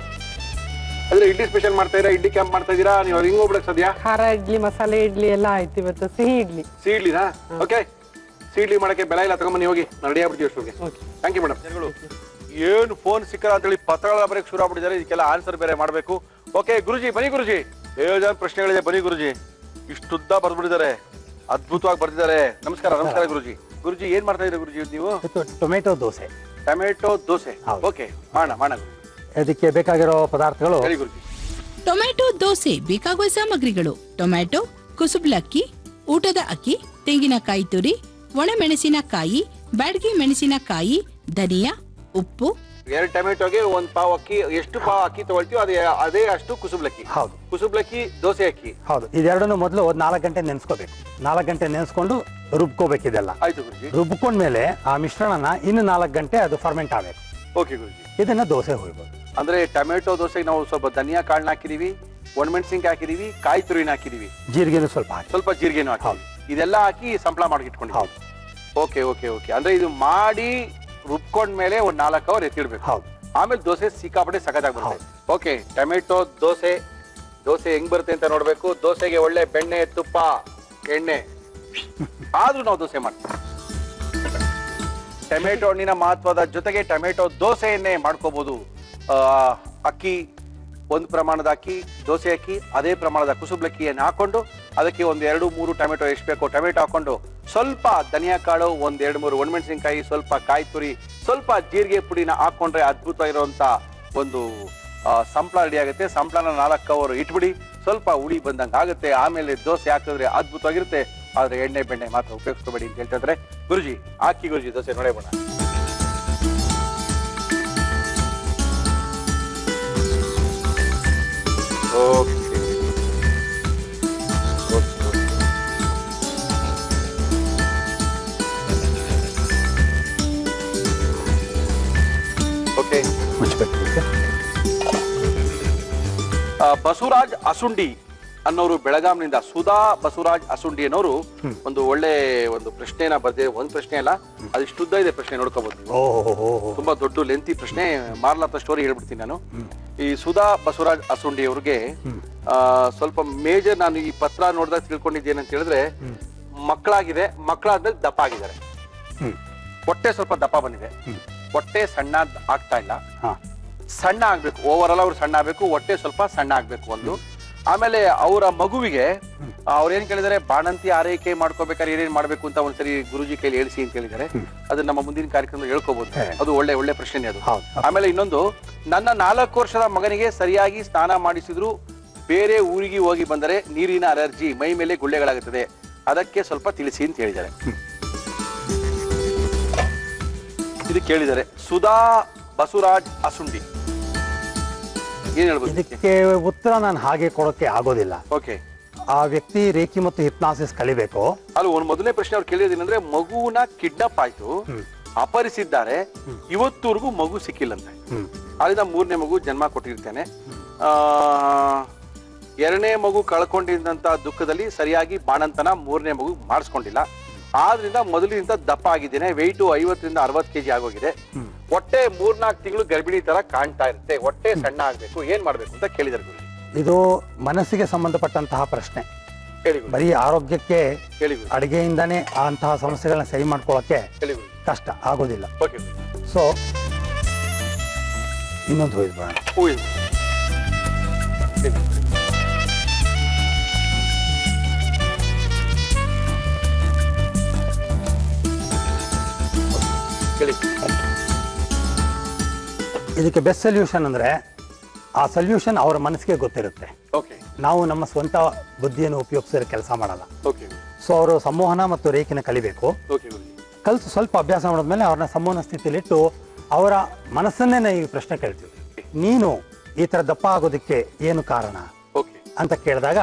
[SPEAKER 1] ಅಂದ್ರೆ ಇಡ್ಲಿ ಸ್ಪೆಷಲ್ ಮಾಡ್ತಾ ಇದ್ದೀರಾ, ಇಡ್ಲಿ ಕ್ಯಾಂಪ್ ಮಾಡ್ತಾ ಇದೀರಾ, ನೀವು ಅವ್ರು ಹಿಂಗ್ ಹೋಗ್ಬಿಡಕ್ ಸದ್ಯ?
[SPEAKER 2] ಖಾರ ಇಡ್ಲಿ, ಮಸಾಲೆ ಇಡ್ಲಿ ಎಲ್ಲ ಆಯ್ತು. ಇವತ್ತು ಸಿಹಿ ಇಡ್ಲಿ.
[SPEAKER 1] ಸಿಹಿ ಇಡ್ಲಿನಾ? ಓಕೆ, ಸಿಹಿ ಇಡ್ಲಿ ಮಾಡಕ್ಕೆ ಬೆಳ ಇಲ್ಲ, ತಗೊಂಬನ್ನಿ ಹೋಗಿ, ನಾನು ರೆಡಿ ಆಗ್ಬಿಡ್ತೀವಿ ಅಷ್ಟೊಂಗೆ. Thank you madam. ಏನು ಫೋನ್ ಸಿಕ್ಕಲ್ಲ ಅಂತೇಳಿ ಪತ್ರಗಳ ಬರೆಯಕ್ಕೆ ಶುರು ಆಗ್ಬಿಟ್ಟಿದ್ದಾರೆ, ಇದಕ್ಕೆಲ್ಲ ಆನ್ಸರ್ ಬೇರೆ ಮಾಡಬೇಕು. ಓಕೆ ಗುರುಜಿ, ಬನ್ನಿ ಗುರುಜಿ, ಬೇಜಾನ್ ಪ್ರಶ್ನೆಗಳಿದೆ, ಬನ್ನಿ ಗುರುಜಿ. ಇಷ್ಟುದ್ದ ಬರ್ದ್ಬಿಟ್ಟಿದ್ದಾರೆ, ಅದ್ಭುತವಾಗಿ ಬರ್ದಿದ್ದಾರೆ. ನಮಸ್ಕಾರ. ನಮಸ್ಕಾರ ಗುರುಜಿ. ಗುರುಜಿ ಏನ್ ಮಾಡ್ತಾ ಇದ್ದೀರಾ ಗುರುಜಿ ನೀವು?
[SPEAKER 4] Tomato dosa.
[SPEAKER 1] Tomato dosa. Okay, ಮಾಡೋಣ.
[SPEAKER 4] ಅದಕ್ಕೆ ಬೇಕಾಗಿರೋ ಪದಾರ್ಥಗಳು
[SPEAKER 1] ಹೇಳಿ ಗುರುಜಿ.
[SPEAKER 3] ಟೊಮ್ಯಾಟೊ ದೋಸೆ ಬೇಕಾಗುವ ಸಾಮಗ್ರಿಗಳು: ಟೊಮ್ಯಾಟೊ, ಕುಸುಬ್ಲಕ್ಕಿ, ಊಟದ ಅಕ್ಕಿ, ತೆಂಗಿನಕಾಯಿ ತುರಿ, ಒಣಮೆಣಸಿನಕಾಯಿ, ಬ್ಯಾಡಗಿ ಮೆಣಸಿನಕಾಯಿ, ಧನಿಯಾ, ಉಪ್ಪು.
[SPEAKER 1] 2 ಟೊಮೆಟೊಗೆ 1 ಪಾವ್ ಅಕ್ಕಿ. ಎಷ್ಟು ಪಾವ್ ಅಕ್ಕಿ ತಗೊಳ್ತೀವಿ ಅದೇ ಅಷ್ಟು ಕುಸುಬ್ಲಕ್ಕಿ.
[SPEAKER 4] ಹೌದು.
[SPEAKER 1] ಕುಸುಬ್ಲಕ್ಕಿ, ದೋಸೆ ಅಕ್ಕಿ.
[SPEAKER 4] ಹೌದು. ಇದೆರಡನ್ನು ಮೊದಲು 4 ಗಂಟೆ ನೆನೆಸ್ಕೋಬೇಕು. 4 ಗಂಟೆ ನೆನೆಸ್ಕೊಂಡು ರುಬ್ಕೋಬೇಕು ಇದೆಲ್ಲ.
[SPEAKER 1] ಆಯ್ತು ಗುರುಜಿ.
[SPEAKER 4] ರುಬ್ಕೊಂಡ್ಮೇಲೆ ಆ ಮಿಶ್ರಣನ ಇನ್ನು 4 ಗಂಟೆ ಅದು ಫರ್ಮೆಂಟ್ ಆಗಬೇಕು.
[SPEAKER 1] ಓಕೆ ಗುರುಜಿ.
[SPEAKER 4] ಇದನ್ನ ದೋಸೆ ಹೋಗ್ಬೋದು.
[SPEAKER 1] ಅಂದ್ರೆ ಟೊಮೆಟೊ ದೋಸೆಗೆ ನಾವು ಸ್ವಲ್ಪ ಧನಿಯಾ ಕಾಳನ್ನ ಹಾಕಿದೀವಿ, ಒಣಮೆಣಸಿನ್ಕಾಯಿ ಹಾಕಿದೀವಿ, ಕಾಯಿ ತುರಿನ ಹಾಕಿದೀವಿ,
[SPEAKER 4] ಜೀರಿಗೆನು ಸ್ವಲ್ಪ ಹಾಕಿ,
[SPEAKER 1] ಸ್ವಲ್ಪ ಜೀರಿಗೆನೂ ಹಾಕಿ, ಇದೆಲ್ಲ ಹಾಕಿ ಸಂಪಳ ಮಾಡಿ ಇಟ್ಕೊಂಡಿದ್ದೀವಿ.
[SPEAKER 4] ಹೌದು.
[SPEAKER 1] Okay okay okay. ಅಂದ್ರೆ ಇದು ಮಾಡಿ ರುಬ್ಕೊಂಡ್ಮೇಲೆ 1 4 ಅವರ್ ಎತ್ತಿಡ್ಬೇಕು.
[SPEAKER 4] ಹೌದು.
[SPEAKER 1] ಆಮೇಲೆ ದೋಸೆ ಸಿಕ್ಕಾಪಟ್ಟೆ ಸಖತ್ತಾಗಿ ಬರುತ್ತೆ. ಓಕೆ, ಟೊಮೆಟೊ ದೋಸೆ ಹೆಂಗ್ ಬರುತ್ತೆ ಅಂತ ನೋಡ್ಬೇಕು. ದೋಸೆಗೆ ಒಳ್ಳೆ ಬೆಣ್ಣೆ, ತುಪ್ಪ, ಎಣ್ಣೆ ಆದ್ರೂ ನಾವು ದೋಸೆ ಮಾಡ್ತೀವಿ. ಟೊಮೆಟೊ ಹಣ್ಣಿನ ಮಹತ್ವದ ಜೊತೆಗೆ ಟೊಮೆಟೊ ದೋಸೆಯನ್ನೇ ಮಾಡ್ಕೋಬಹುದು. ಅಕ್ಕಿ, 1 ಪ್ರಮಾಣದ ಅಕ್ಕಿ, ದೋಸೆ ಅಕ್ಕಿ, ಅದೇ ಪ್ರಮಾಣದ ಕುಸುಬ್ಲಕ್ಕಿಯನ್ನು ಹಾಕೊಂಡು ಅದಕ್ಕೆ 1 2 3 ಟೊಮೆಟೊ ಎಷ್ಟು ಬೇಕೋ ಟೊಮೆಟೊ ಹಾಕೊಂಡು, ಸ್ವಲ್ಪ ಧನಿಯಾ ಕಾಳು, 1 2 3 ಒಣಮೆಣಸಿನಕಾಯಿ, ಸ್ವಲ್ಪ ಕಾಯಿ ತುರಿ, ಸ್ವಲ್ಪ ಜೀರಿಗೆ ಪುಡಿನ ಹಾಕೊಂಡ್ರೆ ಅದ್ಭುತ ಇರುವಂತ ಒಂದು ಸಂಪಳ ರೆಡಿ ಆಗುತ್ತೆ. ಸಂಪಳನ 4 ಅವರ್ ಇಟ್ಬಿಡಿ, ಸ್ವಲ್ಪ ಹುಳಿ ಬಂದಂಗೆ ಆಗುತ್ತೆ. ಆಮೇಲೆ ದೋಸೆ ಹಾಕಿದ್ರೆ ಅದ್ಭುತವಾಗಿರುತ್ತೆ. ಆದ್ರೆ ಎಣ್ಣೆ ಬೆಣ್ಣೆ ಮಾತ್ರ ಉಪಯೋಗಿಸ್ಕೋಬೇಡಿ ಅಂತ ಹೇಳ್ತಿದ್ರೆ ಗುರುಜಿ. ಹಾಕಿ ಗುರುಜಿ ದೋಸೆ ನೋಡೇ ಬೇಡ. ಓಕೆ,
[SPEAKER 4] ಮುಚ್ಚಬೇಕು.
[SPEAKER 1] ಬಸವರಾಜ್ ಅಸುಂಡಿ ಅನ್ನೋರು ಬೆಳಗಾಂನಿಂದ, ಸುಧಾ ಬಸವರಾಜ್ ಅಸುಂಡಿ ಅನ್ನೋರು ಒಂದು ಒಳ್ಳೆ ಒಂದು ಪ್ರಶ್ನೆನ ಬರ್ದೆ. ಒಂದ್ ಪ್ರಶ್ನೆ ಅಲ್ಲ, ಅದಿಷ್ಟುದ್ದ ಇದೆ ಪ್ರಶ್ನೆ, ನೋಡ್ಕೋಬಹುದು ನೀವು. ತುಂಬಾ ದೊಡ್ಡ ಲೆಂತಿ ಪ್ರಶ್ನೆ, ಮಾರ್ಲಾತ ಸ್ಟೋರಿ ಹೇಳ್ಬಿಡ್ತೀನಿ ನಾನು. ಈ ಸುಧಾ ಬಸವರಾಜ್ ಅಸುಂಡಿ ಅವ್ರಿಗೆ ಸ್ವಲ್ಪ ಮೇಜರ್, ನಾನು ಈ ಪತ್ರ ನೋಡಿದಾಗ ತಿಳ್ಕೊಂಡಿದ್ದೇನಂತ ಹೇಳಿದ್ರೆ, ಮಕ್ಕಳಾಗಿದೆ, ಮಕ್ಕಳಾದ್ಮೇಲೆ ದಪ್ಪ ಆಗಿದ್ದಾರೆ. ಹೊಟ್ಟೆ ಸ್ವಲ್ಪ ದಪ್ಪ ಬಂದಿದೆ, ಹೊಟ್ಟೆ ಸಣ್ಣ ಆಗ್ತಾ ಇಲ್ಲ. ಸಣ್ಣ ಆಗ್ಬೇಕು, ಓವರ್ ಆಲ್ ಅವ್ರು ಸಣ್ಣ ಆಗ್ಬೇಕು, ಹೊಟ್ಟೆ ಸ್ವಲ್ಪ ಸಣ್ಣ ಆಗ್ಬೇಕು ಒಂದು. ಆಮೇಲೆ ಅವರ ಮಗುವಿಗೆ ಅವ್ರೇನ್ ಕೇಳಿದಾರೆ, ಬಾಣಂತಿ ಆರೈಕೆ ಮಾಡ್ಕೋಬೇಕಾದ್ರೆ ಏನೇನ್ ಮಾಡ್ಬೇಕು ಅಂತ ಒಂದ್ಸರಿ ಗುರುಜಿ ಕೈಲಿ ಹೇಳಿಸಿ ಅಂತ ಹೇಳಿದ್ದಾರೆ. ಅದನ್ನ ನಮ್ಮ ಮುಂದಿನ ಕಾರ್ಯಕ್ರಮದಲ್ಲಿ ಹೇಳ್ಕೋಬಹುದು. ಅದು ಒಳ್ಳೆ ಪ್ರಶ್ನೆ ಅದು. ಆಮೇಲೆ ಇನ್ನೊಂದು, ನನ್ನ 4 ವರ್ಷದ ಮಗನಿಗೆ ಸರಿಯಾಗಿ ಸ್ನಾನ ಮಾಡಿಸಿದ್ರು ಬೇರೆ ಊರಿಗೆ ಹೋಗಿ ಬಂದರೆ ನೀರಿನ ಅಲರ್ಜಿ, ಮೈ ಮೇಲೆ ಗುಳ್ಳೆಗಳಾಗುತ್ತದೆ, ಅದಕ್ಕೆ ಸ್ವಲ್ಪ ತಿಳಿಸಿ ಅಂತ ಹೇಳಿದ್ದಾರೆ. ಇದು ಕೇಳಿದ್ದಾರೆ ಸುಧಾ ಬಸವರಾಜ್ ಅಸುಂಡಿ. ಏನ್ ಹೇಳ್ಬೋದು
[SPEAKER 4] ಇದಕ್ಕೆ ಉತ್ತರ ನಾನು ಹಾಗೆ ಕೊಡೋಕೆ ಆಗೋದಿಲ್ಲ.
[SPEAKER 1] ಓಕೆ,
[SPEAKER 4] ಆ ವ್ಯಕ್ತಿ ರೇಖಿ ಮತ್ತು ಹಿಪ್ನಾಸಿಸ್ ಕಲಿಬೇಕು.
[SPEAKER 1] ಅಲ್ಲಿ ಒಂದು ಮೊದಲನೇ ಪ್ರಶ್ನೆ ಅವ್ರು ಕೇಳಿದೇನಂದ್ರೆ, ಮಗುವನ್ನ ಕಿಡ್ನಾಪ್ ಆಯ್ತು, ಅಪಹರಿಸಿದ್ದಾರೆ, ಇವತ್ತೂರ್ಗೂ ಮಗು ಸಿಕ್ಕಿಲ್ಲಂತೆ. ಅಲ್ಲಿಂದ 3ನೇ ಮಗು ಜನ್ಮ ಕೊಟ್ಟಿರ್ತೇನೆ. 2ನೇ ಮಗು ಕಳ್ಕೊಂಡಿದ್ದಂತ ದುಃಖದಲ್ಲಿ ಸರಿಯಾಗಿ ಬಾಣಂತನ 3ನೇ ಮಗು ಮಾಡಿಸ್ಕೊಂಡಿಲ್ಲ. ಆದ್ರಿಂದ ಮೊದಲಿನಿಂದ ದಪ್ಪ ಆಗಿದ್ದೇನೆ, ವೆಯ್ಟು 50 ರಿಂದ 60 kg ಆಗೋಗಿದೆ. ಹೊಟ್ಟೆ 3-4 ತಿಂಗಳು ಗರ್ಭಿಣಿ ತರ ಕಾಣ್ತಾ ಇರುತ್ತೆ, ಹೊಟ್ಟೆ ಸಣ್ಣ ಆಗ್ಬೇಕು, ಏನ್ ಮಾಡ್ಬೇಕು ಅಂತ ಕೇಳಿದಾರೆ ಗುರು.
[SPEAKER 4] ಇದು ಮನಸ್ಸಿಗೆ ಸಂಬಂಧಪಟ್ಟಂತಹ ಪ್ರಶ್ನೆ.
[SPEAKER 1] ಹೇಳಿ
[SPEAKER 4] ಬರೀ ಆರೋಗ್ಯಕ್ಕೆ,
[SPEAKER 1] ಹೇಳಿ
[SPEAKER 4] ಅಡಿಗೆಯಿಂದಾನೇ ಅಂತಹ ಸಮಸ್ಯೆಗಳನ್ನ ಸರಿ ಮಾಡ್ಕೊಳ್ಳೋಕೆ ಕಷ್ಟ ಆಗೋದಿಲ್ಲ.
[SPEAKER 1] ಓಕೆ,
[SPEAKER 4] ಸೊ ಇನ್ನೊಂದು ಹೋಯ್ತು ಇದಕ್ಕೆ ಬೆಸ್ಟ್ ಸೊಲ್ಯೂಷನ್ ಅಂದ್ರೆ, ಆ ಸೊಲ್ಯೂಷನ್ ಅವರ ಮನಸ್ಸಿಗೆ ಗೊತ್ತಿರುತ್ತೆ. ನಾವು ನಮ್ಮ ಸ್ವಂತ ಬುದ್ಧಿಯನ್ನು ಉಪಯೋಗಿಸಿದ್ರೆ ಕೆಲಸ ಮಾಡಲ್ಲ. ಸೊ ಅವರು ಸಂಮೋಹನ ಮತ್ತು ರೇಖಿನ ಕಲಿಬೇಕು. ಕಲಿತು ಸ್ವಲ್ಪ ಅಭ್ಯಾಸ ಮಾಡಿದ್ಮೇಲೆ ಅವ್ರನ್ನ ಸಂಮೋಹನ ಸ್ಥಿತಿಯಲ್ಲಿಟ್ಟು ಅವರ ಮನಸ್ಸನ್ನೇ ನಾವು ಈ ಪ್ರಶ್ನೆ ಕೇಳ್ತೀವಿ, ನೀನು ಈ ತರ ದಪ್ಪ ಆಗೋದಕ್ಕೆ ಏನು ಕಾರಣ ಅಂತ ಕೇಳಿದಾಗ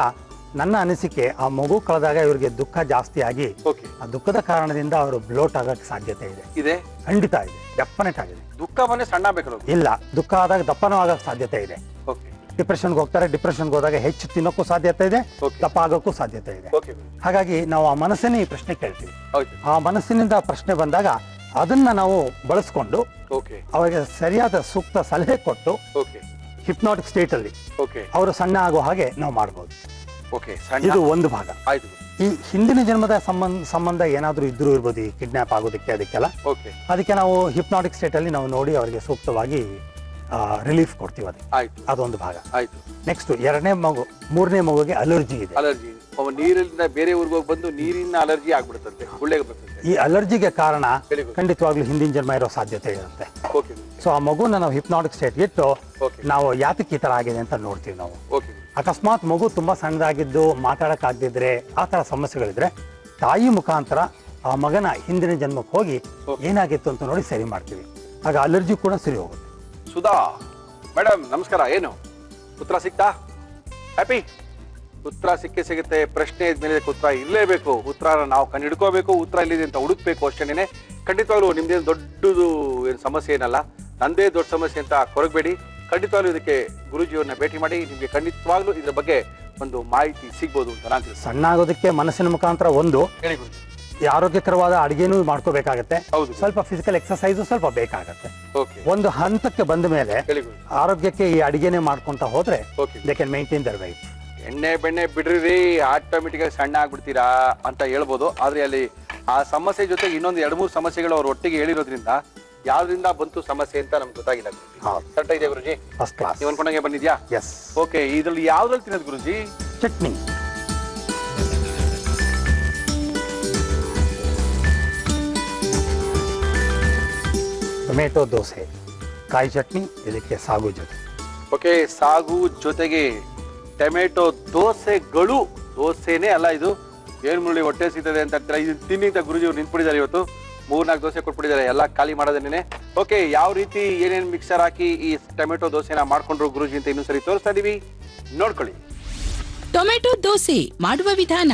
[SPEAKER 4] ನನ್ನ ಅನಿಸಿಕೆ ಆ ಮಗು ಕಳೆದಾಗ ಇವರಿಗೆ ದುಃಖ ಜಾಸ್ತಿ ಆಗಿ
[SPEAKER 1] ಓಕೆ
[SPEAKER 4] ಆ ದುಃಖದ ಕಾರಣದಿಂದ ಅವರು ಬ್ಲೋಟ್ ಆಗಕ್ಕೆ ಸಾಧ್ಯತೆ ಇದೆ.
[SPEAKER 1] ಇದೆ
[SPEAKER 4] ಖಂಡಿತ ಇದೆ, ಡೆಫಿನೆಟ್ ಆಗಿದೆ.
[SPEAKER 1] ದುಃಖ ಮನೆ ಸಣ್ಣ ಬೇಕು.
[SPEAKER 4] ಇಲ್ಲ, ದುಃಖ ಆದಾಗ ದಪ್ಪನೂ ಆಗಕ್ಕೆ ಸಾಧ್ಯತೆ ಇದೆ.
[SPEAKER 1] ಓಕೆ
[SPEAKER 4] ಡಿಪ್ರೆಷನ್ಗೆ ಹೋಗ್ತಾರೆ, ಡಿಪ್ರೆಷನ್ಗೆ ಹೋದಾಗ ಹೆಚ್ಚು ತಿನ್ನೋಕ್ಕೂ ಸಾಧ್ಯತೆ ಇದೆ,
[SPEAKER 1] Okay.
[SPEAKER 4] ದಪ್ಪ ಆಗೋಕ್ಕೂ ಸಾಧ್ಯತೆ ಇದೆ.
[SPEAKER 1] ಓಕೆ
[SPEAKER 4] ಹಾಗಾಗಿ ನಾವು ಆ ಮನಸ್ಸನ್ನೇ ಈ ಪ್ರಶ್ನೆ ಕೇಳ್ತೀವಿ.
[SPEAKER 1] ಹೌದು
[SPEAKER 4] ಆ ಮನಸ್ಸಿನಿಂದ ಪ್ರಶ್ನೆ ಬಂದಾಗ ಅದನ್ನ ನಾವು ಬಳಸ್ಕೊಂಡು
[SPEAKER 1] ಓಕೆ
[SPEAKER 4] ಅವರಿಗೆ ಸರಿಯಾದ ಸೂಕ್ತ ಸಲಹೆ ಕೊಟ್ಟು
[SPEAKER 1] ಓಕೆ
[SPEAKER 4] ಹಿಪ್ನಾಟಿಕ್ ಸ್ಟೇಟ್ ಅಲ್ಲಿ
[SPEAKER 1] ಓಕೆ
[SPEAKER 4] ಅವರು ಸಣ್ಣ ಆಗೋ ಹಾಗೆ ನಾವು ಮಾಡ್ಬೋದು.
[SPEAKER 1] ಓಕೆ ಸಣ್ಣ
[SPEAKER 4] ಇದು ಒಂದು ಭಾಗ.
[SPEAKER 1] ಆಯ್ತು
[SPEAKER 4] ಈ ಹಿಂದಿನ ಜನ್ಮದ ಸಂಬಂಧ ಏನಾದ್ರೂ ಇದ್ರೂ ಇರ್ಬೋದು, ಈ ಕಿಡ್ನಾಪ್ ಆಗೋದಕ್ಕೆ ಅದಕ್ಕೆಲ್ಲ.
[SPEAKER 1] ಓಕೆ
[SPEAKER 4] ಅದಕ್ಕೆ ನಾವು ಹಿಪ್ನಾಟಿಕ್ ಸ್ಟೇಟ್ ಅಲ್ಲಿ ನಾವು ನೋಡಿ ಅವರಿಗೆ ಸೂಕ್ತವಾಗಿ ರಿಲೀಫ್ ಕೊಡ್ತೀವಿ.
[SPEAKER 1] ಆಯ್ತು
[SPEAKER 4] ಅದೊಂದು ಭಾಗ.
[SPEAKER 1] ಆಯ್ತು.
[SPEAKER 4] ನೆಕ್ಸ್ಟ್ 2ನೇ ಮಗು 3ನೇ ಮಗುಗೆ ಅಲರ್ಜಿ ಇದೆ.
[SPEAKER 1] ಅಲರ್ಜಿ ನೀರಿನಿಂದ ಬೇರೆ ಊರಿಗೆ ಹೋಗಿ ಬಂದು ನೀರಿನ ಅಲರ್ಜಿ ಆಗ್ಬಿಡುತ್ತಂತೆ, ಗುಳ್ಳೆಗೆ ಬರ್ತಂತೆ.
[SPEAKER 4] ಈ ಅಲರ್ಜಿಗೆ ಕಾರಣ
[SPEAKER 1] ಹೇಳಿ ಗುರು.
[SPEAKER 4] ಖಂಡಿತವಾಗ್ಲೂ ಹಿಂದಿನ ಜನ್ಮ ಇರೋ ಸಾಧ್ಯತೆ ಇರುತ್ತೆ.
[SPEAKER 1] ಓಕೆ
[SPEAKER 4] ಸೊ ಆ ಮಗುನ ನಾವು ಹಿಪ್ನಾಟಿಕ್ ಸ್ಟೇಟ್ ಇಟ್ಟು
[SPEAKER 1] ಓಕೆ
[SPEAKER 4] ನಾವು ಯಾತಕ್ಕೆ ಈ ತರ ಆಗಿದೆ ಅಂತ ನೋಡ್ತೀವಿ ನಾವು.
[SPEAKER 1] ಓಕೆ
[SPEAKER 4] ಅಕಸ್ಮಾತ್ ಮಗು ತುಂಬಾ ಸಣ್ಣದಾಗಿದ್ದು ಮಾತಾಡಕ್ಕಾಗದಿದ್ರೆ ಆ ತರ ಸಮಸ್ಯೆಗಳಿದ್ರೆ ತಾಯಿ ಮುಖಾಂತರ ಆ ಮಗನ ಹಿಂದಿನ ಜನ್ಮಕ್ಕೆ ಹೋಗಿ ಏನಾಗಿತ್ತು ಅಂತ ನೋಡಿ ಸರಿ ಮಾಡ್ತೀವಿ. ಆಗ ಅಲರ್ಜಿ ಕೂಡ ಸರಿ ಹೋಗುತ್ತೆ.
[SPEAKER 1] ಸುಧಾ ಮೇಡಮ್ ನಮಸ್ಕಾರ. ಏನು ಉತ್ತರ ಸಿಕ್ತಾ? ಹ್ಯಾಪಿ? ಉತ್ತರ ಸಿಗುತ್ತೆ. ಪ್ರಶ್ನೆ ಇದ್ಮೇಲೆ ಉತ್ತರ ಇರಲೇಬೇಕು. ಉತ್ತರನ ನಾವು ಕಂಡು ಹಿಡ್ಕೋಬೇಕು. ಉತ್ತರ ಇಲ್ಲಿದೆ ಅಂತ ಹುಡುಕ್ಬೇಕು ಅಷ್ಟೇನೆ. ಖಂಡಿತವಾಗ್ಲೂ ನಿಮ್ದೇನು ದೊಡ್ಡದು ಏನು ಸಮಸ್ಯೆ ಏನಲ್ಲ, ನಂದೇ ದೊಡ್ಡ ಸಮಸ್ಯೆ ಅಂತ ಕೊರಗಬೇಡಿ. ಖಂಡಿತವಾಗ್ಲೂ ಇದಕ್ಕೆ ಗುರುಜಿಯವ್ರನ್ನ ಭೇಟಿ ಮಾಡಿ ನಿಮಗೆ ಖಂಡಿತವಾಗ್ಲೂ ಇದ್ರ ಬಗ್ಗೆ ಒಂದು ಮಾಹಿತಿ ಸಿಗ್ಬೋದು ಅಂತ ನಾನು ತಿಳಿಸ್ತೀನಿ.
[SPEAKER 4] ಸಣ್ಣ ಆಗೋದಕ್ಕೆ ಮನಸ್ಸಿನ ಮುಖಾಂತರ ಒಂದು
[SPEAKER 1] ಹೇಳಿ ಗುರುಜಿ.
[SPEAKER 4] ಈ ಆರೋಗ್ಯಕರವಾದ ಅಡಿಗೆನೂ ಮಾಡ್ಕೋಬೇಕಾಗತ್ತೆ.
[SPEAKER 1] ಹೌದು.
[SPEAKER 4] ಸ್ವಲ್ಪ ಫಿಸಿಕಲ್ ಎಕ್ಸರ್ಸೈಸ್ ಸ್ವಲ್ಪ ಬೇಕಾಗತ್ತೆ.
[SPEAKER 1] ಓಕೆ
[SPEAKER 4] ಒಂದು ಹಂತಕ್ಕೆ ಬಂದ ಮೇಲೆ
[SPEAKER 1] ಹೇಳಿ ಗುರುಜಿ.
[SPEAKER 4] ಆರೋಗ್ಯಕ್ಕೆ ಈ ಅಡಿಗೆನೆ ಮಾಡ್ಕೊಂತ ಹೋದ್ರೆ
[SPEAKER 1] okay
[SPEAKER 4] they can maintain their weight.
[SPEAKER 1] ಎಣ್ಣೆ ಬೆಣ್ಣೆ ಬಿಡ್ರಿ ಆಟೋಮೆಟಿಕ್ ಆಗಿ ಸಣ್ಣ ಆಗ್ಬಿಡ್ತೀರಾ ಅಂತ ಹೇಳ್ಬೋದು. ಆದ್ರೆ ಅಲ್ಲಿ ಆ ಸಮಸ್ಯೆ ಜೊತೆಗೆ ಇನ್ನೊಂದು 2-3 ಸಮಸ್ಯೆಗಳು ಅವ್ರ ಒಟ್ಟಿಗೆ ಹೇಳಿರೋದ್ರಿಂದ ಯಾವ್ದ್ರಿಂದ ಬಂತು ಸಮಸ್ಯೆ ಅಂತ ನಮ್ಗೆ ಗೊತ್ತಾಗಿಲ್ಲ. ಕರೆಕ್ಟ್ ಇದೆ ಗುರುಜಿ?
[SPEAKER 4] First class.
[SPEAKER 1] ನೀವು ಅನ್ಕೊಂಡಂಗೆ ಬಂದಿದ್ಯಾ?
[SPEAKER 4] ಎಸ್.
[SPEAKER 1] ಓಕೆ, ಇದ್ರಲ್ಲಿ ಯಾವ್ದ್ರಲ್ಲಿ ತಿನ್ನೋದು ಗುರುಜಿ?
[SPEAKER 4] ಚಟ್ನಿ. ಟೊಮೆಟೊ ದೋಸೆ, ಕಾಯಿ ಚಟ್ನಿ, ಇದಕ್ಕೆ ಸಾಗು ಜೊತೆ.
[SPEAKER 1] ಓಕೆ, ಸಾಗು ಜೊತೆಗೆ ಟೊಮೆಟೊ ದೋಸೆಗಳು. ದೋಸೆನೇ ಅಲ್ಲ ಇದು. ಏನ್ ಮುಳ್ಳಿ ಹೊಟ್ಟೆ ಸಿಗ್ತದೆ ಅಂತ ಇದು ತಿನ್ನಿ ಅಂತ ಗುರುಜಿ ಅವ್ರು ನಿಂತ್ಬಿಟ್ಟಿದ್ದಾರೆ. ಇವತ್ತು 3-4 ದೋಸೆ ಕೊಟ್ಬಿಟ್ಟಿದ್ದಾರೆ, ಎಲ್ಲ ಖಾಲಿ ಮಾಡೋದೇನೆ. ಓಕೆ, ಯಾವ ರೀತಿ ಏನೇನು ಮಿಕ್ಸರ್ ಹಾಕಿ ಈ ಟೊಮೆಟೊ ದೋಸೆನ ಮಾಡ್ಕೊಂಡ್ರು ಗುರುಜಿ ಅಂತ ಇನ್ನೊಂದ್ಸರಿ ತೋರಿಸ್ತಾ ಇದೀವಿ, ನೋಡ್ಕೊಳ್ಳಿ.
[SPEAKER 3] ಟೊಮೆಟೊ ದೋಸೆ ಮಾಡುವ ವಿಧಾನ: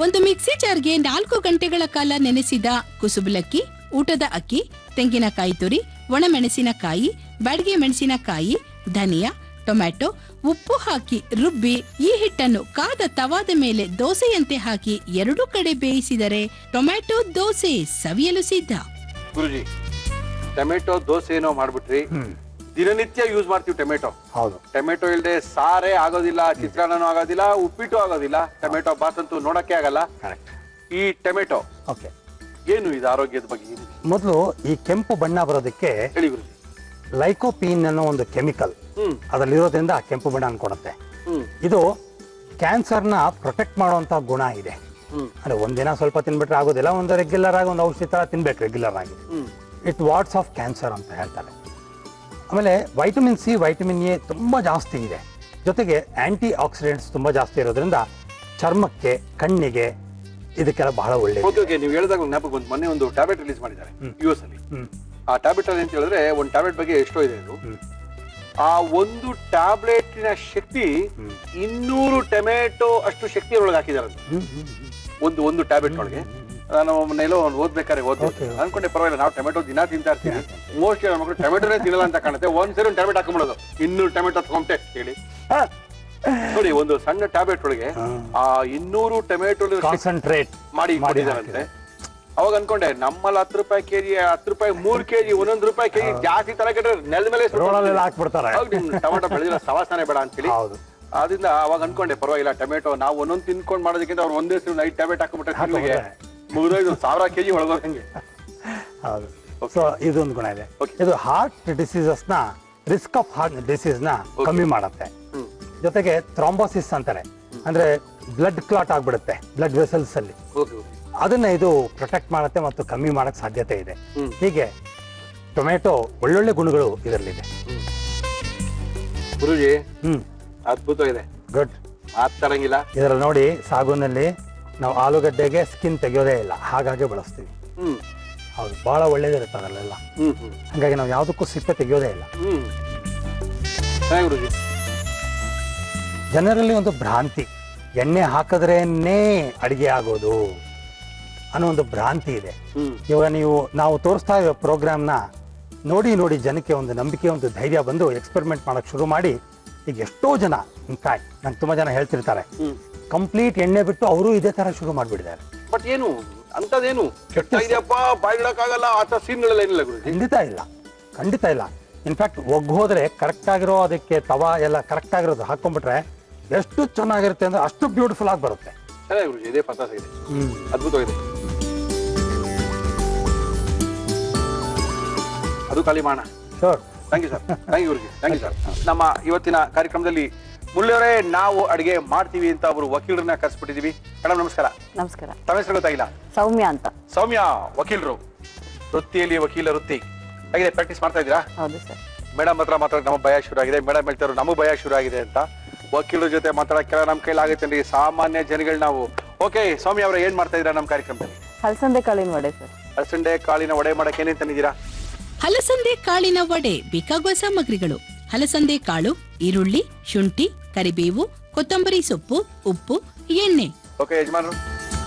[SPEAKER 3] ಒಂದು ಮಿಕ್ಸಿ ಜಾರ್ಗೆ 4 ಗಂಟೆಗಳ ಕಾಲ ನೆನೆಸಿದ ಕುಸುಬಲಕ್ಕಿ, ಊಟದ ಅಕ್ಕಿ, ತೆಂಗಿನಕಾಯಿ ತುರಿ, ಒಣಮೆಣಸಿನಕಾಯಿ, ಬ್ಯಾಡಗಿ ಮೆಣಸಿನಕಾಯಿ, ಧನಿಯಾ, ಟೊಮ್ಯಾಟೊ, ಉಪ್ಪು ಹಾಕಿ ರುಬ್ಬಿ ಈ ಹಿಟ್ಟನ್ನು ಕಾದ ತವಾದ ಮೇಲೆ ದೋಸೆಯಂತೆ ಹಾಕಿ 2 ಕಡೆ ಬೇಯಿಸಿದರೆ ಟೊಮ್ಯಾಟೊ ದೋಸೆ ಸವಿಯಲು ಸಿದ್ಧ.
[SPEAKER 1] ಗುರುಜಿ, ಟೊಮೆಟೊ ದೋಸೆ ಏನೋ ಮಾಡ್ಬಿಟ್ರಿ. ದಿನನಿತ್ಯ ಯೂಸ್ ಮಾಡ್ತೀವಿ ಟೊಮೆಟೊ.
[SPEAKER 4] ಹೌದು.
[SPEAKER 1] ಟೊಮೆಟೊ ಇಲ್ಲದೆ ಸಾರೇ ಆಗೋದಿಲ್ಲ, ಚಿತ್ರಾನ್ನನೂ ಆಗೋದಿಲ್ಲ, ಉಪ್ಪಿಟ್ಟು ಆಗೋದಿಲ್ಲ, ಟೊಮೆಟೊ ಬಾತ್ ಅಂತೂ ನೋಡಕ್ಕೆ ಆಗಲ್ಲ.
[SPEAKER 4] ಕರೆಕ್ಟ್.
[SPEAKER 1] ಈ ಟೊಮೆಟೊ
[SPEAKER 4] ಓಕೆ,
[SPEAKER 1] ಏನು ಇದು ಆರೋಗ್ಯದ ಬಗ್ಗೆ ಏನಿದೆ?
[SPEAKER 4] ಮೊದಲು ಈ ಕೆಂಪು ಬಣ್ಣ ಬರೋದಕ್ಕೆ
[SPEAKER 1] ಹೇಳಿ ಗುರುಜಿ.
[SPEAKER 4] ಲೈಕೋಪೀನ್ ಅನ್ನೋ ಒಂದು ಕೆಮಿಕಲ್ ಅದರಲ್ಲಿರೋದ್ರಿಂದ ಕೆಂಪು ಬಣ್ಣ ಅನ್ಕೊಡುತ್ತೆ. ಇದು ಕ್ಯಾನ್ಸರ್ನ ಪ್ರೊಟೆಕ್ಟ್ ಮಾಡುವಂತ ಗುಣ ಇದೆ. ಅಂದ್ರೆ ಒಂದಿನ ಸ್ವಲ್ಪ ತಿನ್ಬಿಟ್ರೆ ಆಗೋದಿಲ್ಲ, ಒಂದು ರೆಗ್ಯುಲರ್ ಆಗಿ ಒಂದು ಔಷಧಿ ತರ ತಿನ್ಬೇಕು ರೆಗ್ಯುಲರ್ ಆಗಿ. ಇಟ್ ವಾರ್ಡ್ಸ್ ಆಫ್ ಕ್ಯಾನ್ಸರ್ ಅಂತ ಹೇಳ್ತಾರೆ. ಆಮೇಲೆ ವೈಟಮಿನ್ ಸಿ, ವೈಟಮಿನ್ ಎ ತುಂಬಾ ಜಾಸ್ತಿ ಇದೆ. ಜೊತೆಗೆ ಆಂಟಿ ಆಕ್ಸಿಡೆಂಟ್ಸ್ ತುಂಬಾ ಜಾಸ್ತಿ ಇರೋದ್ರಿಂದ ಚರ್ಮಕ್ಕೆ, ಕಣ್ಣಿಗೆ ಇದಕ್ಕೆಲ್ಲ ಬಹಳ ಒಳ್ಳೆಯದು.
[SPEAKER 1] ಓಕೆ, ನೀವು ಹೇಳಿದಾಗ ಜ್ಞಾಪಕ ಬಂತು. ಮೊನ್ನೆ ಒಂದು ಟ್ಯಾಬ್ಲೆಟ್ ರಿಲೀಸ್ ಮಾಡಿದ್ದಾರೆ US ಅಲ್ಲಿ. ಆ ಟ್ಯಾಬ್ಲೆಟ್ ಅಲ್ಲಿ ಅಂತ ಹೇಳಿದ್ರೆ ಒಂದು ಟ್ಯಾಬ್ಲೆಟ್ ಬಗ್ಗೆ ಎಷ್ಟೋ ಇದೆ ಇದು. ಆ ಒಂದು ಟ್ಯಾಬ್ಲೆಟಿನ ಶಕ್ತಿ 200 ಟೊಮೆಟೊ ಅಷ್ಟು ಶಕ್ತಿ ಒಳಗೆ ಹಾಕಿದ್ದಾರೆ. ಒಂದು ಟ್ಯಾಬ್ಲೆಟ್ ಒಳಗೆ. ನಾನು ಮನೆಯಲ್ಲೋ ಓದ್ಬೇಕಾದ್ರೆ ಅನ್ಕೊಂಡೆ ಪರವಾಗಿಲ್ಲ, ನಾವು ಟೊಮೆಟೊ ದಿನ ತಿಂತಾ ಇರ್ತೀವಿ, ಮೋಸ್ಟ್ಲಿ ನಮ್ಮ ಮಕ್ಕಳು ಟೊಮೆಟೊನೇ ತಿನ್ನಲ್ಲ ಅಂತ ಕಾಣುತ್ತೆ. ಒಂದ್ಸರಿ ಒಂದು ಟ್ಯಾಬ್ಲೆಟ್ ಹಾಕೊಂಡ್ಬಿಡೋದು, 200 ಟೊಮೆಟೊ ತಗೊಂಡೆ ಹೇಳಿ. ನೋಡಿ, ಒಂದು ಸಣ್ಣ ಟ್ಯಾಬ್ಲೆಟ್ ಒಳಗೆ ಆ 200 ಟೊಮೆಟೊ
[SPEAKER 4] ಕಾನ್ಸಂಟ್ರೇಟ್
[SPEAKER 1] ಮಾಡಿ ಮಾಡಿದಾರಂತೆ. ಅವಾಗ ಅನ್ಕೊಂಡೆ, ನಮ್ಮಲ್ಲಿ 10 ರೂಪಾಯಿ ಕೆಜಿ, 10 ರೂಪಾಯಿ 3 ಕೆಜಿ, 1 ರೂಪಾಯಿ ಕೆಜಿ ಜಾಸ್ತಿ ತರ ಕೆಟ್ರೆ ನೆಲದ ಮೇಲೆ
[SPEAKER 4] ಹಾಕ್ಬಿಡ್ತಾರೆ.
[SPEAKER 1] ಟೊಮೆಟೊ ಬೆಳೆದಿಲ್ಲ, ಸವಾಸನೆ ಬೇಡ ಅಂತೇಳಿ. ಅದರಿಂದ ಅವಾಗ ಅನ್ಕೊಂಡೆ ಪರವಾಗಿಲ್ಲ, ಟೊಮೆಟೊ ನಾವು ಒಂದೊಂದು ತಿನ್ಕೊಂಡು ಮಾಡೋದಕ್ಕಿಂತ ಅವ್ರು ಒಂದೇ ನೈಟ್ ಟ್ಯಾಬ್ಲೆಟ್ ಹಾಕೊಂಡ್ಬಿಟ್ರೆ ಮುಗಿದೋಯ್ದು 1000 ಕೆಜಿ ಒಳಗೋದಂಗೆ.
[SPEAKER 4] ಹೌದು. ಸೊ ಇದೊಂದು ಗುಣ ಇದೆ. ಇದು ಹಾರ್ಟ್ ಡಿಸೀಸಸ್ ನ, ರಿಸ್ಕ್ ಆಫ್ ಹಾರ್ಟ್ ಡಿಸೀಸ್ ನ ಕಮ್ಮಿ ಮಾಡುತ್ತೆ. ಜೊತೆಗೆ ಥ್ರಾಂಬೋಸಿಸ್ ಅಂತಾರೆ, ಅಂದ್ರೆ ಬ್ಲಡ್ ಕ್ಲಾಟ್ ಆಗ್ಬಿಡುತ್ತೆ ಬ್ಲಡ್ ವೆಸಲ್ಸ್ ಅಲ್ಲಿ, ಅದನ್ನ ಇದು ಪ್ರೊಟೆಕ್ಟ್ ಮಾಡುತ್ತೆ ಮತ್ತು ಕಮ್ಮಿ ಮಾಡಕ್ ಸಾಧ್ಯತೆ ಇದೆ. ಹೀಗೆ ಟೊಮೆಟೊ ಒಳ್ಳೊಳ್ಳೆ ಗುಣಗಳು ಇದರಲ್ಲಿದೆ.
[SPEAKER 1] ಗುರುಜಿ, ಅದ್ಭುತ ಇದೆ.
[SPEAKER 4] ಗುಡ್.
[SPEAKER 1] ಮಾತಾಡಂಗಿಲ್ಲ.
[SPEAKER 4] ಇದರಲ್ಲಿ ನೋಡಿ, ಸಾಗುನಲ್ಲಿ ನಾವು ಆಲೂಗಡ್ಡೆಗೆ ಸ್ಕಿನ್ ತೆಗೆಯೋದೇ ಇಲ್ಲ, ಹಾಗಾಗಿ ಬಳಸ್ತೀವಿ. ಹೌದು, ಬಹಳ ಒಳ್ಳೇದಿರುತ್ತೆ ಅದರಲ್ಲೆಲ್ಲ. ಹಾಗಾಗಿ ನಾವು ಯಾವುದಕ್ಕೂ ಸಿಪ್ಪೆ ತೆಗೆಯೋದೇ ಇಲ್ಲ.
[SPEAKER 1] ಗುರುಜಿ,
[SPEAKER 4] ಜನರಲ್ಲಿ ಒಂದು ಭ್ರಾಂತಿ, ಎಣ್ಣೆ ಹಾಕಿದ್ರೇನೆ ಅಡಿಗೆ ಆಗೋದು ಅನ್ನೋ ಒಂದು ಭ್ರಾಂತಿ ಇದೆ. ಇವಾಗ ನಾವು ತೋರಿಸ್ತಾ ಇರೋ ಪ್ರೋಗ್ರಾಮ್ನ ನೋಡಿ ನೋಡಿ ಜನಕ್ಕೆ ಒಂದು ನಂಬಿಕೆ, ಒಂದು ಧೈರ್ಯ ಬಂದು ಎಕ್ಸ್ಪೆರಿಮೆಂಟ್ ಮಾಡಕ್ ಶುರು ಮಾಡಿ ಈಗ ಎಷ್ಟೋ ಜನ, ಇನ್ಫ್ಯಾಕ್ಟ್ ನಂಗೆ ತುಂಬಾ ಜನ ಹೇಳ್ತಿರ್ತಾರೆ, ಕಂಪ್ಲೀಟ್ ಎಣ್ಣೆ ಬಿಟ್ಟು ಅವರು ಇದೇ ತರ ಶುರು ಮಾಡ್ಬಿಟ್ಟಿದ್ದಾರೆ.
[SPEAKER 1] ಬಟ್ ಏನು ಅಂತದೇನು ಕೆಟ್ಟ ಇದೆಯಪ್ಪ ಬಾಯ್ಬಿಡಕ್ಕಾಗಲ್ಲ ಆ ಥರ ಸೀನ್ಗಳೆಲ್ಲ ಏನಿಲ್ಲ ಗುರುಜಿ?
[SPEAKER 4] ಖಂಡಿತ ಇಲ್ಲ. ಇನ್ಫ್ಯಾಕ್ಟ್ ಹೋದ್ರೆ ಕರೆಕ್ಟ್ ಆಗಿರೋ ಅದಕ್ಕೆ ತವಾ ಎಲ್ಲ ಕರೆಕ್ಟ್ ಆಗಿರೋದು ಹಾಕೊಂಡ್ಬಿಟ್ರೆ ಎಷ್ಟು ಚೆನ್ನಾಗಿರುತ್ತೆ ಅಂದ್ರೆ ಅಷ್ಟು ಬ್ಯೂಟಿಫುಲ್ ಆಗಿ ಬರುತ್ತೆ.
[SPEAKER 1] ಅದೇ ಗುರುಜಿ, ಇದೇ ಪತಾಸ ಇದೆ, ಅದ್ಭುತವಾಗಿದೆ. ಅದು ಖಾಲಿ ಮಾಡೋಣ.
[SPEAKER 4] Sure.
[SPEAKER 1] Thank you sir, thank you Guruji, thank you sir. ನಮ್ಮ ಇವತ್ತಿನ ಕಾರ್ಯಕ್ರಮದಲ್ಲಿ ಮುಳ್ಳಿಯವರೇ ನಾವು ಅಡಿಗೆ ಮಾಡ್ತೀವಿ ಅಂತ ಅವರು ವಕೀಲರನ್ನ ಕರೆಸ್ಬಿಟ್ಟಿದೀವಿ. ಮೇಡಮ್ ನಮಸ್ಕಾರ.
[SPEAKER 2] ನಮಸ್ಕಾರ.
[SPEAKER 1] ತಮ್ಮ ಹೆಸರು ಗೊತ್ತಾಗಿಲ್ಲ?
[SPEAKER 2] ಸೌಮ್ಯ ಅಂತ.
[SPEAKER 1] ಸೌಮ್ಯ ವಕೀಲರು, ವೃತ್ತಿಯಲ್ಲಿ ವಕೀಲ ವೃತ್ತಿ ಆಗಿದೆ. ಪ್ರಾಕ್ಟೀಸ್ ಮಾಡ್ತಾ ಇದ್ದೀರಾ?
[SPEAKER 2] ಹೌದು ಸರ್.
[SPEAKER 1] ಮೇಡಮ್ ಹತ್ರ ಮಾತಾಡೋಕೆ ನಮಗೆ ಭಯ ಶುರು ಆಗಿದೆ. ಮೇಡಮ್ ಹೇಳ್ತಾರೆ ನಮಗೆ ಭಯ ಶುರು ಆಗಿದೆ ಅಂತ. ವಕೀಲರ ಜೊತೆ ಮಾತಾಡೋಕ್ಕೆಲ್ಲ ನಮ್ಮ ಕೈಲಾಗುತ್ತೆ, ಸಾಮಾನ್ಯ ಜನಗಳು ನಾವು. ಓಕೆ ಸೌಮ್ಯ ಅವರೇ, ಏನ್ ಮಾಡ್ತಾ ಇದ್ದೀರಾ ನಮ್ಮ ಕಾರ್ಯಕ್ರಮದಲ್ಲಿ?
[SPEAKER 2] ಹಲಸಂದೆ ಕಾಳಿನ ವಡೆ ಸರ್.
[SPEAKER 1] ಹಲಸಂದೆ ಕಾಳಿನ ವಡೆ ಮಾಡಕ್ಕೆ ಏನೇನ್ ತಂದಿದ್ದೀರಾ?
[SPEAKER 3] ಹಲಸಂದೆ ಕಾಳಿನ ವಡೆ ಬೇಕಾಗುವ ಸಾಮಗ್ರಿಗಳು: ಹಲಸಂದೆ ಕಾಳು, ಈರುಳ್ಳಿ, ಶುಂಠಿ, ಕರಿಬೇವು, ಕೊತ್ತಂಬರಿ ಸೊಪ್ಪು, ಉಪ್ಪು, ಎಣ್ಣೆ.
[SPEAKER 1] ಓಕೆ ಯಜಮಾನರು?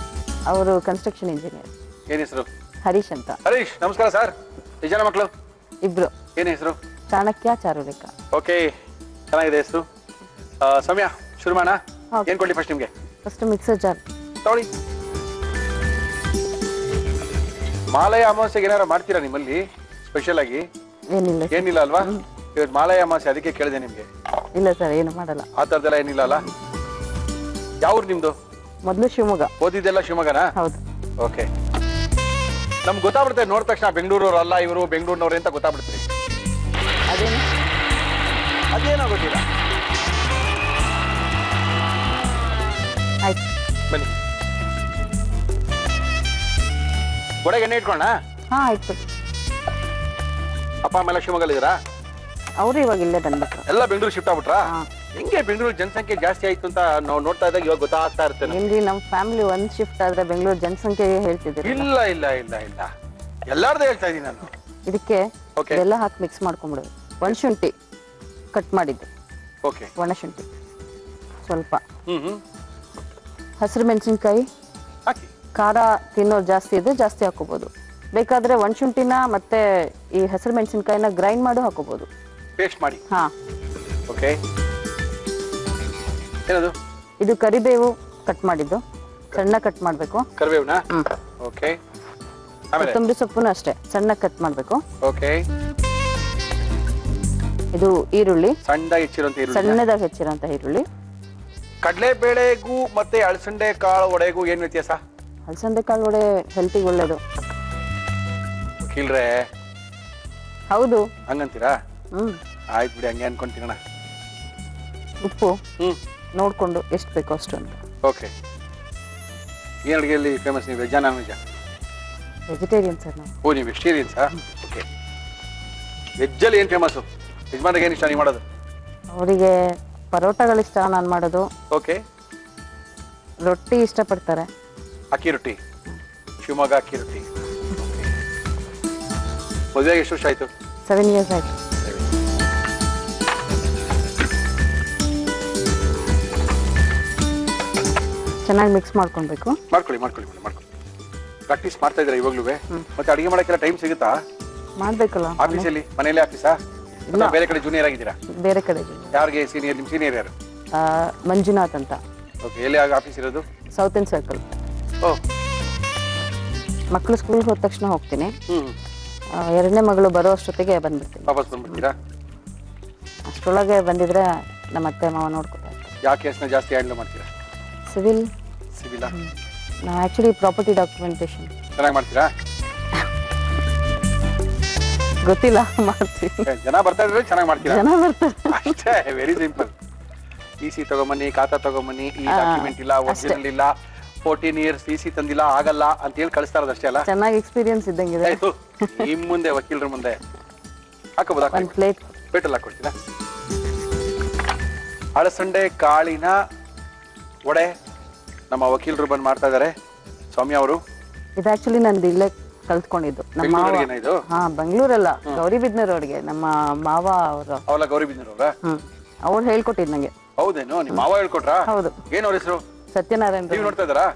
[SPEAKER 2] ಅವರು ಕನ್ಸ್ಟ್ರಕ್ಷನ್ ಇಂಜಿನಿಯರ್.
[SPEAKER 1] ಏನ್ ಹೆಸರು?
[SPEAKER 2] ಹರೀಶ್ ಅಂತ.
[SPEAKER 1] ಹರೀಶ್ ನಮಸ್ಕಾರ ಸರ್. ಎಷ್ಟು ಜನ ಮಕ್ಕಳು?
[SPEAKER 2] ಇಬ್ರು.
[SPEAKER 1] ಏನ್ ಹೆಸರು?
[SPEAKER 2] ಚಾಣಕ್ಯ, ಚಾರುರೇಖಾ.
[SPEAKER 1] ಓಕೆ, ಚೆನ್ನಾಗಿದೆ ಹೆಸರು. ಸೌಮ್ಯ ಶುರು ಮಾಡೋಣ. ಏನ್ ಕೊಡ್ಲಿ ಫಸ್ಟ್ ನಿಮ್ಗೆ?
[SPEAKER 2] ಫಸ್ಟ್ ಮಿಕ್ಸರ್ ಜಾರ್
[SPEAKER 1] ತಗೊಳ್ಳಿ. ಮಾಲಯ ಅಮಾವಾಸ್ಯೆಗೆ ಏನಾರು ಮಾಡ್ತೀರಾ ನಿಮ್ಮಲ್ಲಿ ಸ್ಪೆಷಲ್ ಆಗಿ? ಏನಿಲ್ಲ ಅಲ್ವಾ? ಇವತ್ತು ಮಾಲಯ ಅಮಾವಾಸ್ಯೆ, ಅದಕ್ಕೆ ಕೇಳಿದೆ ನಿಮ್ಗೆ.
[SPEAKER 2] ಇಲ್ಲ ಸರ್, ಏನು ಮಾಡಲ್ಲ.
[SPEAKER 1] ಆ ತರದೆಲ್ಲ ಏನಿಲ್ಲ ಅಲ್ಲ? ಯಾವ ಊರು ನಿಮ್ದು?
[SPEAKER 2] ಮೊದಲು ಶಿವಮೊಗ್ಗ.
[SPEAKER 1] ಓದಿದ್ದೆಲ್ಲ ಶಿವಮೊಗ್ಗನಾ?
[SPEAKER 2] ಹೌದು.
[SPEAKER 1] ಓಕೆ, ನಮ್ಗೆ ಗೊತ್ತಾಗ್ಬಿಡುತ್ತೆ ನೋಡಿದ ತಕ್ಷಣ ಬೆಂಗಳೂರವ್ರು ಅಲ್ಲ ಇವರು, ಬೆಂಗಳೂರಿನವ್ರೆ ಅಂತ ಗೊತ್ತಾಗ್ಬಿಡ್ತೀರಿ. ಅದೇನೋ ಗೊತ್ತಿಲ್ಲ.
[SPEAKER 2] ಆಯ್ತು
[SPEAKER 1] ಬನ್ನಿ, ಒಡೆಗೆ ಎಣ್ಣೆ ಇಟ್ಕೊಳ್ಳೋಣ.
[SPEAKER 2] ಹಾ ಆಯ್ತು.
[SPEAKER 1] ಅಪ್ಪ ಅಮ್ಮ ಎಲ್ಲ ಶಿವಮೊಗ್ಗಲ್ಲಿ ಇದ್ದೀರಾ?
[SPEAKER 2] ಅವರು ಇವಾಗ ಇಲ್ಲೇ ಬಂದ್ಬಿಟ್ರು.
[SPEAKER 1] ಎಲ್ಲ ಬೆಂಗಳೂರು ಶಿಫ್ಟ್ ಆಗ್ಬಿಟ್ರಾ? ಹೆಂಗೆ ಬೆಂಗಳೂರು ಜನಸಂಖ್ಯೆ ಜಾಸ್ತಿ ಆಯ್ತು ಅಂತ ನಾವು ನೋಡ್ತಾ ಇದ್ದಾಗ ಇವಾಗ ಗೊತ್ತಾಗ್ತಾ ಇರ್ತೇನೆ.
[SPEAKER 2] ಇಲ್ಲಿ ನಮ್ಮ ಫ್ಯಾಮಿಲಿ ಒಂದ್ ಶಿಫ್ಟ್ ಆದ್ರೆ ಬೆಂಗಳೂರು ಜನಸಂಖ್ಯೆ ಹೇಳ್ತಿದ್ದೀರಿ.
[SPEAKER 1] ಇಲ್ಲ ಇಲ್ಲ ಇಲ್ಲ ಇಲ್ಲ, ಎಲ್ಲಾರ್ದು ಹೇಳ್ತಾ ಇದೀನಿ ನಾನು.
[SPEAKER 2] ಇದಕ್ಕೆ ಬೆಲ್ಲ ಹಾಕಿ ಮಿಕ್ಸ್ ಮಾಡ್ಕೊಂಡ್ಬಿಡೋದು. ಒಣ ಶುಂಠಿ ಕಟ್ ಮಾಡಿದ್ದು,
[SPEAKER 1] ಓಕೆ,
[SPEAKER 2] ಒಣ ಶುಂಠಿ ಸ್ವಲ್ಪ,
[SPEAKER 1] ಹ್ಮ್
[SPEAKER 2] ಹಸಿರು ಮೆಣಸಿನ್ಕಾಯಿ.
[SPEAKER 1] ಹಾಕಿ.
[SPEAKER 2] ಖಾರ ತಿನ್ನೋರು ಜಾಸ್ತಿ ಇದ್ರೆ ಜಾಸ್ತಿ ಹಾಕೋಬಹುದು. ಬೇಕಾದ್ರೆ ಒಣ ಶುಂಠಿನ ಮತ್ತೆ ಈ ಹಸಿರು ಮೆಣಸಿನ್ಕಾಯಿನ ಗ್ರೈಂಡ್ ಮಾಡಿ ಹಾಕೋಬಹುದು,
[SPEAKER 1] ಪೇಸ್ಟ್ ಮಾಡಿ.
[SPEAKER 2] ಹಾ.
[SPEAKER 1] ಓಕೆ, ಏನದು?
[SPEAKER 2] ಇದು ಕರಿಬೇವು ಕಟ್ ಮಾಡಿದ್ದು, ಸಣ್ಣ ಕಟ್ ಮಾಡ್ಬೇಕು.
[SPEAKER 1] ಕರಿಬೇವುನಾ? ಓಕೆ.
[SPEAKER 2] ಕೊತ್ತಂಬರಿ ಸೊಪ್ಪುನು ಅಷ್ಟೇ ಸಣ್ಣ ಕಟ್ ಮಾಡ್ಬೇಕು.
[SPEAKER 1] ಓಕೆ.
[SPEAKER 2] ಇದು ಈರುಳ್ಳಿ,
[SPEAKER 1] ಸಣ್ಣದಾಗಿ ಹೆಚ್ಚಿರುವಂತ ಈರುಳ್ಳಿ,
[SPEAKER 2] ಸಣ್ಣದಾಗಿ ಹೆಚ್ಚಿರೋಂತ ಈರುಳ್ಳಿ.
[SPEAKER 1] ಕಡಲೆಬೇಳೆಗೂ ಮತ್ತೆ ಅಳಸಂಡೆ ಕಾಳು ವಡೆಗೂ ಏನ್ ವ್ಯತ್ಯಾಸ?
[SPEAKER 2] ಅಲಸಂದೆ ಕಾಳು ವಡೆ ಹೆಲ್ತಿಗೆ ಒಳ್ಳೇದು.
[SPEAKER 1] ವಕೀಲ್ರೆ
[SPEAKER 2] ಹೌದು.
[SPEAKER 1] ಹಂಗಂತೀರಾ? ಆಯ್ತು ಬಿಡಿ, ಹಂಗೆ ಅನ್ಕೊಂತೀನಣ್ಣ.
[SPEAKER 2] ಉಪ್ಪು ನೋಡ್ಕೊಂಡು ಎಷ್ಟು ಬೇಕೋ ಅಷ್ಟು ಅಂತ.
[SPEAKER 1] ಓಕೆ. ಏನ್ ಅಡುಗೆಯಲ್ಲಿ ಫೇಮಸ್ ನೀವು, ವೆಜ್ಜಾ ನಾನ್ ವೆಜ್ಜಾ?
[SPEAKER 2] ವೆಜಿಟೇರಿಯನ್ ಸರ್ ನಾವು.
[SPEAKER 1] ಓ, ನೀವು ವೆಜಿಟೇರಿಯನ್ಸಾ? ಓಕೆ. ವೆಜ್ಜಲ್ಲಿ ಏನು ಫೇಮಸ್ಸು? ಯಜಮಾನ್ರಿಗೆ ಏನು ಇಷ್ಟ ನೀವು ಮಾಡೋದು?
[SPEAKER 2] ಅವರಿಗೆ ಪರೋಟಗಳಿಷ್ಟ ನಾನು ಮಾಡೋದು.
[SPEAKER 1] ಓಕೆ.
[SPEAKER 2] ರೊಟ್ಟಿ ಇಷ್ಟಪಡ್ತಾರೆ.
[SPEAKER 1] ಅಕ್ಕಿ ರೊಟ್ಟಿ, ಶಿವಮೊಗ್ಗ ಅಕ್ಕಿ ರೊಟ್ಟಿ. ಮದುವೆಗೆ ಎಷ್ಟು ವರ್ಷ ಆಯ್ತು?
[SPEAKER 2] 7 years ಆಯ್ತು. ಚೆನ್ನಾಗಿ ಮಿಕ್ಸ್ ಮಾಡ್ಕೊಳ್ಬೇಕು.
[SPEAKER 1] ಮಾಡ್ಕೊಳ್ಳಿ. ಪ್ರಾಕ್ಟೀಸ್ ಮಾಡ್ತಾ ಇದ್ದೀರಾ ಇವಾಗ್ಲೂ? ಮತ್ತೆ ಅಡಿಗೆ ಮಾಡಕ್ಕೆಲ್ಲ ಟೈಮ್ ಸಿಗುತ್ತಾ?
[SPEAKER 2] ಮಾಡ್ಬೇಕಲ್ಲ.
[SPEAKER 1] ಆಫೀಸಲ್ಲಿ, ಮನೆಯಲ್ಲೇ ಆಫೀಸಾ? ಇಲ್ಲ, ಬೇರೆ ಕಡೆ ಜೂನಿಯರ್ ಆಗಿದ್ದೀರಾ?
[SPEAKER 2] ಬೇರೆ ಕಡೆ.
[SPEAKER 1] ಯಾರಿಗೆ ಸೀನಿಯರ್? ನಿಮ್ಮ ಸೀನಿಯರ್ ಯಾರು?
[SPEAKER 2] ಮಂಜುನಾಥ್ ಅಂತ.
[SPEAKER 1] ಓಕೆ. ಎಲ್ಲಿ ಆಫೀಸ್ ಇರೋದು?
[SPEAKER 2] South End Circle.
[SPEAKER 1] ಓ.
[SPEAKER 2] ಮಕ್ಕಳು ಸ್ಕೂಲ್ಗೆ ಹೋದ ತಕ್ಷಣ ಹೋಗ್ತೀನಿ. ಎರಡನೇ ಮಗಳು ಬರೋ ಅಷ್ಟೊತ್ತಿಗೆ ಬಂದ್ಬಿಡ್ತೀನಿ.
[SPEAKER 1] ವಾಪಸ್ ಬಂದ್ಬಿಡ್ತೀರಾ?
[SPEAKER 2] ಅಷ್ಟರೊಳಗೆ ಬಂದಿದ್ರೆ ನಮ್ಮ ಅತ್ತೆ ಮಾವ ನೋಡ್ಕೊತಾರೆ.
[SPEAKER 1] ಯಾವ ಕೇಸ್ನ ಜಾಸ್ತಿ ಹ್ಯಾಂಡಲ್ ಮಾಡ್ತೀರಾ?
[SPEAKER 2] ಸಿವಿಲ್.
[SPEAKER 1] ಸಿವಿಲಾ?
[SPEAKER 2] ನಾವು ಆಕ್ಚುಲಿ ಪ್ರಾಪರ್ಟಿ ಡಾಕ್ಯುಮೆಂಟೇಶನ್
[SPEAKER 1] ಚೆನ್ನಾಗಿ ಮಾಡ್ತೀರಾ?
[SPEAKER 2] ಗೊತ್ತಿಲ್ಲ, ಮಾಡ್ತೀವಿ.
[SPEAKER 1] ಜನ ಬರ್ತಾ ಇದ್ರೆ ಚೆನ್ನಾಗಿ ಮಾಡ್ತೀರಾ?
[SPEAKER 2] ಜನ ಬರ್ತಾರೆ
[SPEAKER 1] ಅಷ್ಟೇ, ವೆರಿ ಸಿಂಪಲ್. ಸಿ ತಗೊಂಬನ್ನಿ, ಖಾತಾ ತಗೊಂಬನ್ನಿ, ಈ ಡಾಕ್ಯುಮೆಂಟ್ ಇಲ್ಲ, ಒರಿಜಿನಲ್ ಇಲ್ಲ, 14 years ಸಿ ತಂದಿಲ್ಲ, ಆಗಲ್ಲ ಅಂತ ಹೇಳಿ ಕಳಿಸ್ತಾರದು ಅಷ್ಟೇ ಅಲ್ಲ?
[SPEAKER 2] ಚೆನ್ನಾಗಿ ಎಕ್ಸ್ಪೀರಿಯನ್ಸ್ ಇದ್ದಂಗಿದೆ.
[SPEAKER 1] ಆಯ್ತು, ನಿಮ್ ಮುಂದೆ ವಕೀಲರ ಮುಂದೆ ಹಾಕೋಬೋದಾ?
[SPEAKER 2] ಒಂದು ಪ್ಲೇಟ್
[SPEAKER 1] ಪೇಟಲ್ಲಿ ಹಾಕೊಡ್ತೀರಾ? ಅಳಸಂಡೆ ಕಾಳಿನ ವಡೆ ನಮ್ಮ ವಕೀಲರು ಬಂದು ಮಾಡ್ತಾ ಇದ್ದಾರೆ. ಸೌಮ್ಯ ಅವರು,
[SPEAKER 2] ಇದು ಆಕ್ಚುಲಿ ನಂದು ಇಲ್ಲೇ ಕಲ್ತ್ಕೊಂಡಿದ್ದು. ನಮ್ಮ ಮಾವ. ಹಾ, ಬೆಂಗಳೂರಲ್ಲ, ಗೌರಿಬಿದನೂರು ರೋಡ್ಗೆ ನಮ್ಮ ಮಾವ ಅವರು.
[SPEAKER 1] ಅವಳ ಗೌರಿಬಿದನೂರವ್ರ?
[SPEAKER 2] ಅವ್ರು ಹೇಳ್ಕೊಟ್ಟಿದ್ ನಂಗೆ.
[SPEAKER 1] ಹೌದೇನು? ನಿಮ್ಮ ಮಾವ ಹೇಳ್ಕೊಟ್ರಾ?
[SPEAKER 2] ಹೌದು.
[SPEAKER 1] ಏನು ಅವ್ರ ಹೆಸರು?
[SPEAKER 5] ಸತ್ಯನಾರಾಯಣ
[SPEAKER 1] ನೀವು ನೋಡ್ತಾ ಇದ್ದಾರಾ?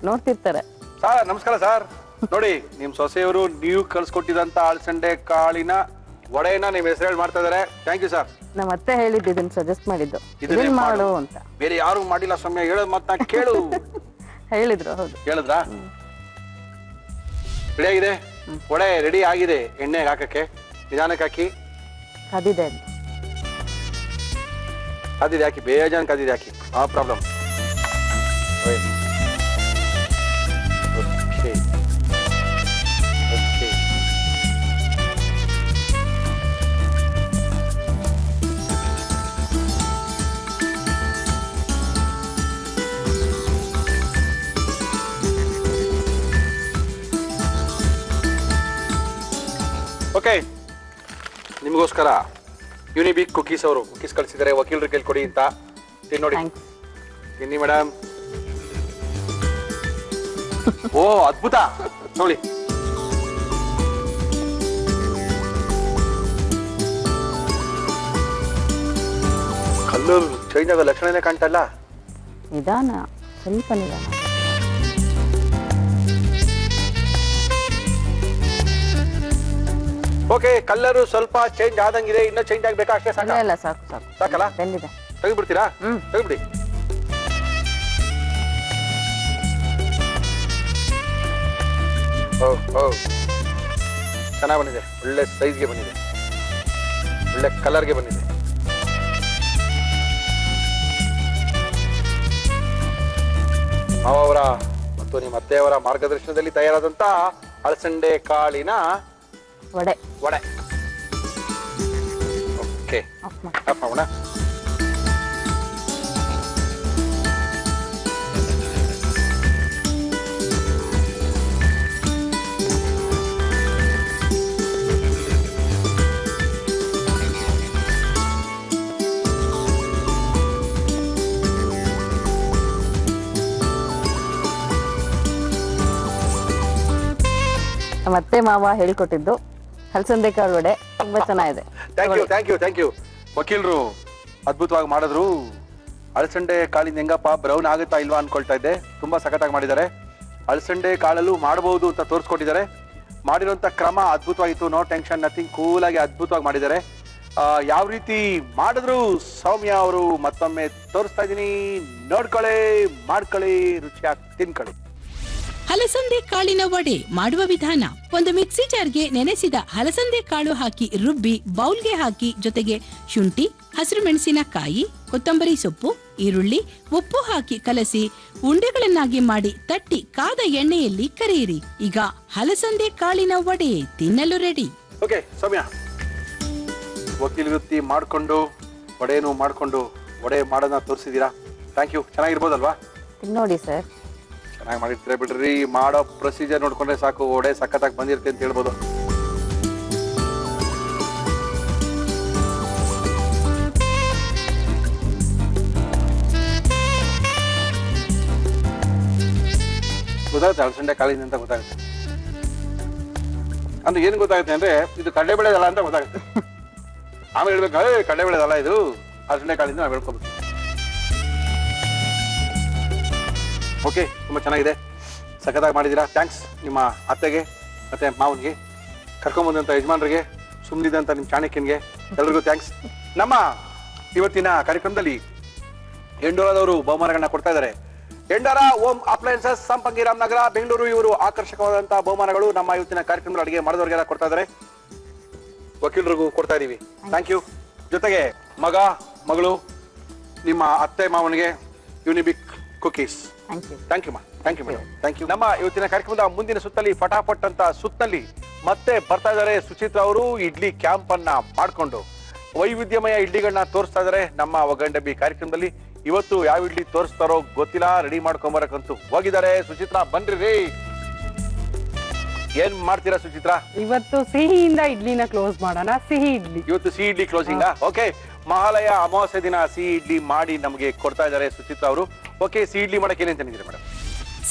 [SPEAKER 5] ನೋಡ್ತಿರ್ತಾರೆ.
[SPEAKER 1] ಸರ್ ನಮಸ್ಕಾರ ಸರ್. ನೋಡಿ ನಿಮ್ ಸೊಸೆಯವರು ನೀವು ಕಳ್ಸಿಕೊಟ್ಟಿದಂತ ಅಳಸಂಡೆ ಕಾಳಿನ ವಡೆಯನ್ನ ನಿಮ್ ಹೆಸರು ಮಾಡ್ತಾ ಇದಾರೆ. Thank you sir.
[SPEAKER 5] ನಮ್ಮ ಅತ್ತೆ ಹೇಳಿದ್ದು ಇದನ್ನ ಸಜೆಸ್ಟ್ ಮಾಡಿದ್ದು,
[SPEAKER 1] ಇದನ್ನೇ
[SPEAKER 5] ಇದನ್ನ
[SPEAKER 1] ಮಾಡು
[SPEAKER 5] ಮಾಡು ಅಂತ
[SPEAKER 1] ಬೇರೆ ಯಾರು ಮಾಡಿಲ್ಲ ಸ್ವಾಮಿ, ಹೇಳೋದ್ ಮಾತನ್ನ ಕೇಳು.
[SPEAKER 5] ಹೇಳಿದ್ರು. ಹೌದು.
[SPEAKER 1] ಹೇಳಿದ್ರಾ? ರೆಡಿ ಆಗಿದೆ ವಡೆ, ರೆಡಿ ಆಗಿದೆ. ಎಣ್ಣೆಗೆ ಹಾಕಕ್ಕೆ ನಿಧಾನಕ್ಕೆ ಹಾಕಿ.
[SPEAKER 5] ಕದಿದೆ
[SPEAKER 1] ಕಾದಿದೆ ಹಾಕಿ, ಬೇಜಾನ್ ಕಾದಿದೆ ಹಾಕಿ, ನೋ ಪ್ರಾಬ್ಲಮ್. ಓಕೆ, ನಿಮಗೋಸ್ಕರ ಯುನಿಬಿಕ್ ಕುಕೀಸ್ ಅವರು ಕುಕೀಸ್ ಕಳಿಸಿದ್ದಾರೆ. ವಕೀಲರು ಕೇಳ್ಕೊಡಿ ಅಂತ. ತಿನ್ನೋಡಿ,
[SPEAKER 5] ಥ್ಯಾಂಕ್ಸ್.
[SPEAKER 1] ತಿನ್ನಿ ಮೇಡಮ್. ಓ ಅದ್ಭುತ, ನೋಡಿ. ಕಲ್ಲರ್ ಚೇಂಜ್ ಆಗೋ ಲಕ್ಷಣನೇ ಕಾಣ್ತಲ್ಲ.
[SPEAKER 5] ನಿಧಾನ, ಸ್ವಲ್ಪ ನಿಧಾನ.
[SPEAKER 1] ಓಕೆ, ಕಲ್ಲರು ಸ್ವಲ್ಪ ಚೇಂಜ್ ಆದಂಗಿದೆ. ಇನ್ನೂ ಚೇಂಜ್ ಆಗ್ಬೇಕಾ? ಅಷ್ಟೇ ಸಾಕ?
[SPEAKER 5] ಇಲ್ಲ ಸಾಕು ಸಾಕು.
[SPEAKER 1] ಸಾಕಲ್ಲ?
[SPEAKER 5] ಬೆಂದಿದೆ.
[SPEAKER 1] ತೆಗೆದ್ಬಿಡ್ತೀರಾ? ತೆಗೆದ್ಬಿಡಿ. ಚೆನ್ನಾಗಿ ಬಂದಿದೆ, ಒಳ್ಳೆ ಸೈಜ್ಗೆ ಬಂದಿದೆ, ಒಳ್ಳೆ ಕಲರ್ಗೆ ಬಂದಿದೆ. ಮಾವ ಅವರ ಮತ್ತು ನಿಮ್ಮ ಅತ್ತೆಯವರ ಮಾರ್ಗದರ್ಶನದಲ್ಲಿ ತಯಾರಾದಂತ ಅಳಸಂಡೆ ಕಾಳಿನ
[SPEAKER 5] ವಡೆ.
[SPEAKER 1] ವಡೆ. ಓಕೆ,
[SPEAKER 5] ಆಫ್ ಮಾಡಿ.
[SPEAKER 1] ಆಫ್ ಮಾಡೋಣ.
[SPEAKER 5] ನಮ್ಮ ಅತ್ತೆ ಮಾವ ಹೇಳ್ಕೊಟ್ಟಿದ್ದು ಹಲಸಂದೆ ಕಾಳು ವಡೆ ತುಂಬಾ ಚೆನ್ನಾಗಿದೆ.
[SPEAKER 1] Thank you. ವಕೀಲರು ಅದ್ಭುತವಾಗಿ ಮಾಡಿದ್ರು. ಅಳಸಂಡೆ ಕಾಳಿನ ಹೆಂಗಪ್ಪ ಬ್ರೌನ್ ಆಗುತ್ತಾ ಇಲ್ವಾ ಅನ್ಕೊಳ್ತಾ ಇದ್ದೆ. ತುಂಬಾ ಸಖತ್ತಾಗಿ ಮಾಡಿದ್ದಾರೆ. ಅಳಸಂಡೆ ಕಾಳಲ್ಲೂ ಮಾಡಬಹುದು ಅಂತ ತೋರಿಸ್ಕೊಟ್ಟಿದ್ದಾರೆ. ಮಾಡಿರುವಂತ ಕ್ರಮ ಅದ್ಭುತವಾಗಿತ್ತು. ನೋ ಟೆನ್ಷನ್, ನಥಿಂಗ್, ಕೂಲ್ ಆಗಿ ಅದ್ಭುತವಾಗಿ ಮಾಡಿದ್ದಾರೆ. ಯಾವ ರೀತಿ ಮಾಡಿದ್ರು ಸೌಮ್ಯ ಅವರು ಮತ್ತೊಮ್ಮೆ ತೋರಿಸ್ತಾ ಇದೀನಿ. ನೋಡ್ಕೊಳ್ಳಿ, ಮಾಡ್ಕೊಳ್ಳಿ, ರುಚಿಯಾಗಿ ತಿನ್ಕೊಳ್ಳಿ.
[SPEAKER 3] ಹಲಸಂದೆ ಕಾಳಿನ ವಡೆ ಮಾಡುವ ವಿಧಾನ: ಒಂದು ಮಿಕ್ಸಿ ಜಾರ್ಗೆ ನೆನೆಸಿದ ಹಲಸಂದೆ ಕಾಳು ಹಾಕಿ ರುಬ್ಬಿ ಬೌಲ್ಗೆ ಹಾಕಿ, ಜೊತೆಗೆ ಶುಂಠಿ, ಹಸಿರು ಮೆಣಸಿನಕಾಯಿ, ಕೊತ್ತಂಬರಿ ಸೊಪ್ಪು, ಈರುಳ್ಳಿ, ಉಪ್ಪು ಹಾಕಿ ಕಲಸಿ ಉಂಡೆಗಳನ್ನಾಗಿ ಮಾಡಿ ತಟ್ಟಿ ಕಾದ ಎಣ್ಣೆಯಲ್ಲಿ ಕರಿಯಿರಿ. ಈಗ ಹಲಸಂದೆ ಕಾಳಿನ ವಡೆ ತಿನ್ನಲು ರೆಡಿ.
[SPEAKER 1] ಓಕೆ ಸೌಮ್ಯ, ವಕೀಲ ವೃತ್ತಿ ಮಾಡ್ಕೊಂಡು ವಡೆಯನ್ನು ಮಾಡ್ಕೊಂಡು ವಡೆ ಮಾಡೋದನ್ನ ತೋರಿಸಿದೀರಾ. Thank you. ಚೆನ್ನಾಗಿರ್ಬೋದಲ್ವಾ?
[SPEAKER 5] ನೋಡಿ ಸರ್,
[SPEAKER 1] ಚೆನ್ನಾಗಿ ಮಾಡಿರ್ತೀರ ಬಿಡ್ರಿ. ಮಾಡೋ ಪ್ರೊಸೀಜರ್ ನೋಡ್ಕೊಂಡ್ರೆ ಸಾಕು, ವಡೆ ಸಖತ್ತಾಗಿ ಬಂದಿರುತ್ತೆ ಅಂತ ಹೇಳ್ಬೋದು. ಗೊತ್ತಾಗುತ್ತೆ ಅಳಸಂಡೆ ಕಾಳಿನ ಅಂತ ಗೊತ್ತಾಗುತ್ತೆ. ಅಂದ್ರೆ ಏನ್ ಗೊತ್ತಾಗುತ್ತೆ ಅಂದ್ರೆ ಇದು ಕಡಲೆಬೇಳೆದಲ್ಲ ಅಂತ ಗೊತ್ತಾಗುತ್ತೆ. ಆಮೇಲೆ ಹೇಳ್ಬೇಕು, ಕಡಲೆಬೇಳೆದಲ್ಲ ಇದು ಅಳಸಂಡೆ ಕಾಳಿಂದ ನಾವು ಹೇಳ್ಕೊಬೇಕು. ಓಕೆ, ತುಂಬಾ ಚೆನ್ನಾಗಿದೆ, ಸಖತ್ತಾಗಿ ಮಾಡಿದ್ದೀರಾ. ಥ್ಯಾಂಕ್ಸ್ ನಿಮ್ಮ ಅತ್ತೆಗೆ ಮತ್ತೆ ಮಾವನಿಗೆ, ಕರ್ಕೊಂಬಂದಂತ ಯಜಮಾನ್ರಿಗೆ, ಸುಮ್ಮನಿದಂತ ನಿಮ್ಮ ಚಾಣಕ್ಯನ್ಗೆ, ಎಲ್ರಿಗೂ ಥ್ಯಾಂಕ್ಸ್. ನಮ್ಮ ಇವತ್ತಿನ ಕಾರ್ಯಕ್ರಮದಲ್ಲಿ ಎಂಡೋರದವರು ಬಹುಮಾನಗಳನ್ನ ಕೊಡ್ತಾ ಇದ್ದಾರೆ. ಎಂಡೋರ ಓಂ ಅಪ್ಲಯನ್ಸಸ್, ಸಂಪಂಗಿ, ರಾಮನಗರ, ಬೆಂಗಳೂರು. ಇವರು ಆಕರ್ಷಕವಾದಂತಹ ಬಹುಮಾನಗಳು ನಮ್ಮ ಇವತ್ತಿನ ಕಾರ್ಯಕ್ರಮದಲ್ಲಿ ಅಡುಗೆ ಮಾಡಿದವರಿಗೆಲ್ಲ ಕೊಡ್ತಾ ಇದ್ದಾರೆ. ವಕೀಲರಿಗೂ ಕೊಡ್ತಾ ಇದೀವಿ. Thank you. ಜೊತೆಗೆ ಮಗ ಮಗಳು ನಿಮ್ಮ ಅತ್ತೆ ಮಾವನಿಗೆ Unibic cookies. Thank you madam. Thank you. ನಮ್ಮ ಇವತ್ತಿನ ಕಾರ್ಯಕ್ರಮದ ಮುಂದಿನ ಸುತ್ತಲ್ಲಿ ಫಟಾಫಟ್ ಅಂತ ಸುತ್ತಲ್ಲಿ ಮತ್ತೆ ಬರ್ತಾ ಇದ್ದಾರೆ ಸುಚಿತ್ರ ಅವರು. ಇಡ್ಲಿ ಕ್ಯಾಂಪ್ ಅನ್ನ ಮಾಡ್ಕೊಂಡು ವೈವಿಧ್ಯಮಯ ಇಡ್ಲಿಗಳನ್ನ ತೋರಿಸ್ತಾ ಇದಾರೆ ನಮ್ಮ ಒಗ್ಗಂಡಬ್ಬಿ ಕಾರ್ಯಕ್ರಮದಲ್ಲಿ. ಇವತ್ತು ಯಾವ ಇಡ್ಲಿ ತೋರಿಸ್ತಾರೋ ಗೊತ್ತಿಲ್ಲ, ರೆಡಿ ಮಾಡ್ಕೊಂಬರಕಂತೂ ಹೋಗಿದ್ದಾರೆ. ಸುಚಿತ್ರ ಬನ್ರಿ ರೀ. ಏನ್ ಮಾಡ್ತೀರಾ ಸುಚಿತ್ರ?
[SPEAKER 2] ಇವತ್ತು ಸಿಹಿಯಿಂದ ಇಡ್ಲಿನ ಕ್ಲೋಸ್ ಮಾಡೋಣ. ಸಿಹಿ ಇಡ್ಲಿ.
[SPEAKER 1] ಇವತ್ತು ಸಿಹಿ ಇಡ್ಲಿ ಕ್ಲೋಸಿಂಗ್. ಓಕೆ, ಮಹಾಲಯ ಅಮಾವಾಸ್ಯೆ ದಿನ ಸಿಹಿ ಇಡ್ಲಿ ಮಾಡಿ ನಮಗೆ ಕೊಡ್ತಾ ಇದ್ದಾರೆ ಸುಚಿತ್ರ ಅವರು. ಓಕೆ, ಸಿಹಿ ಇಡ್ಲಿ ಮಾಡಕ್ಕೆ ಏನೇನ್ ತಂದಿದ್ದೀರಾ ಮೇಡಮ್?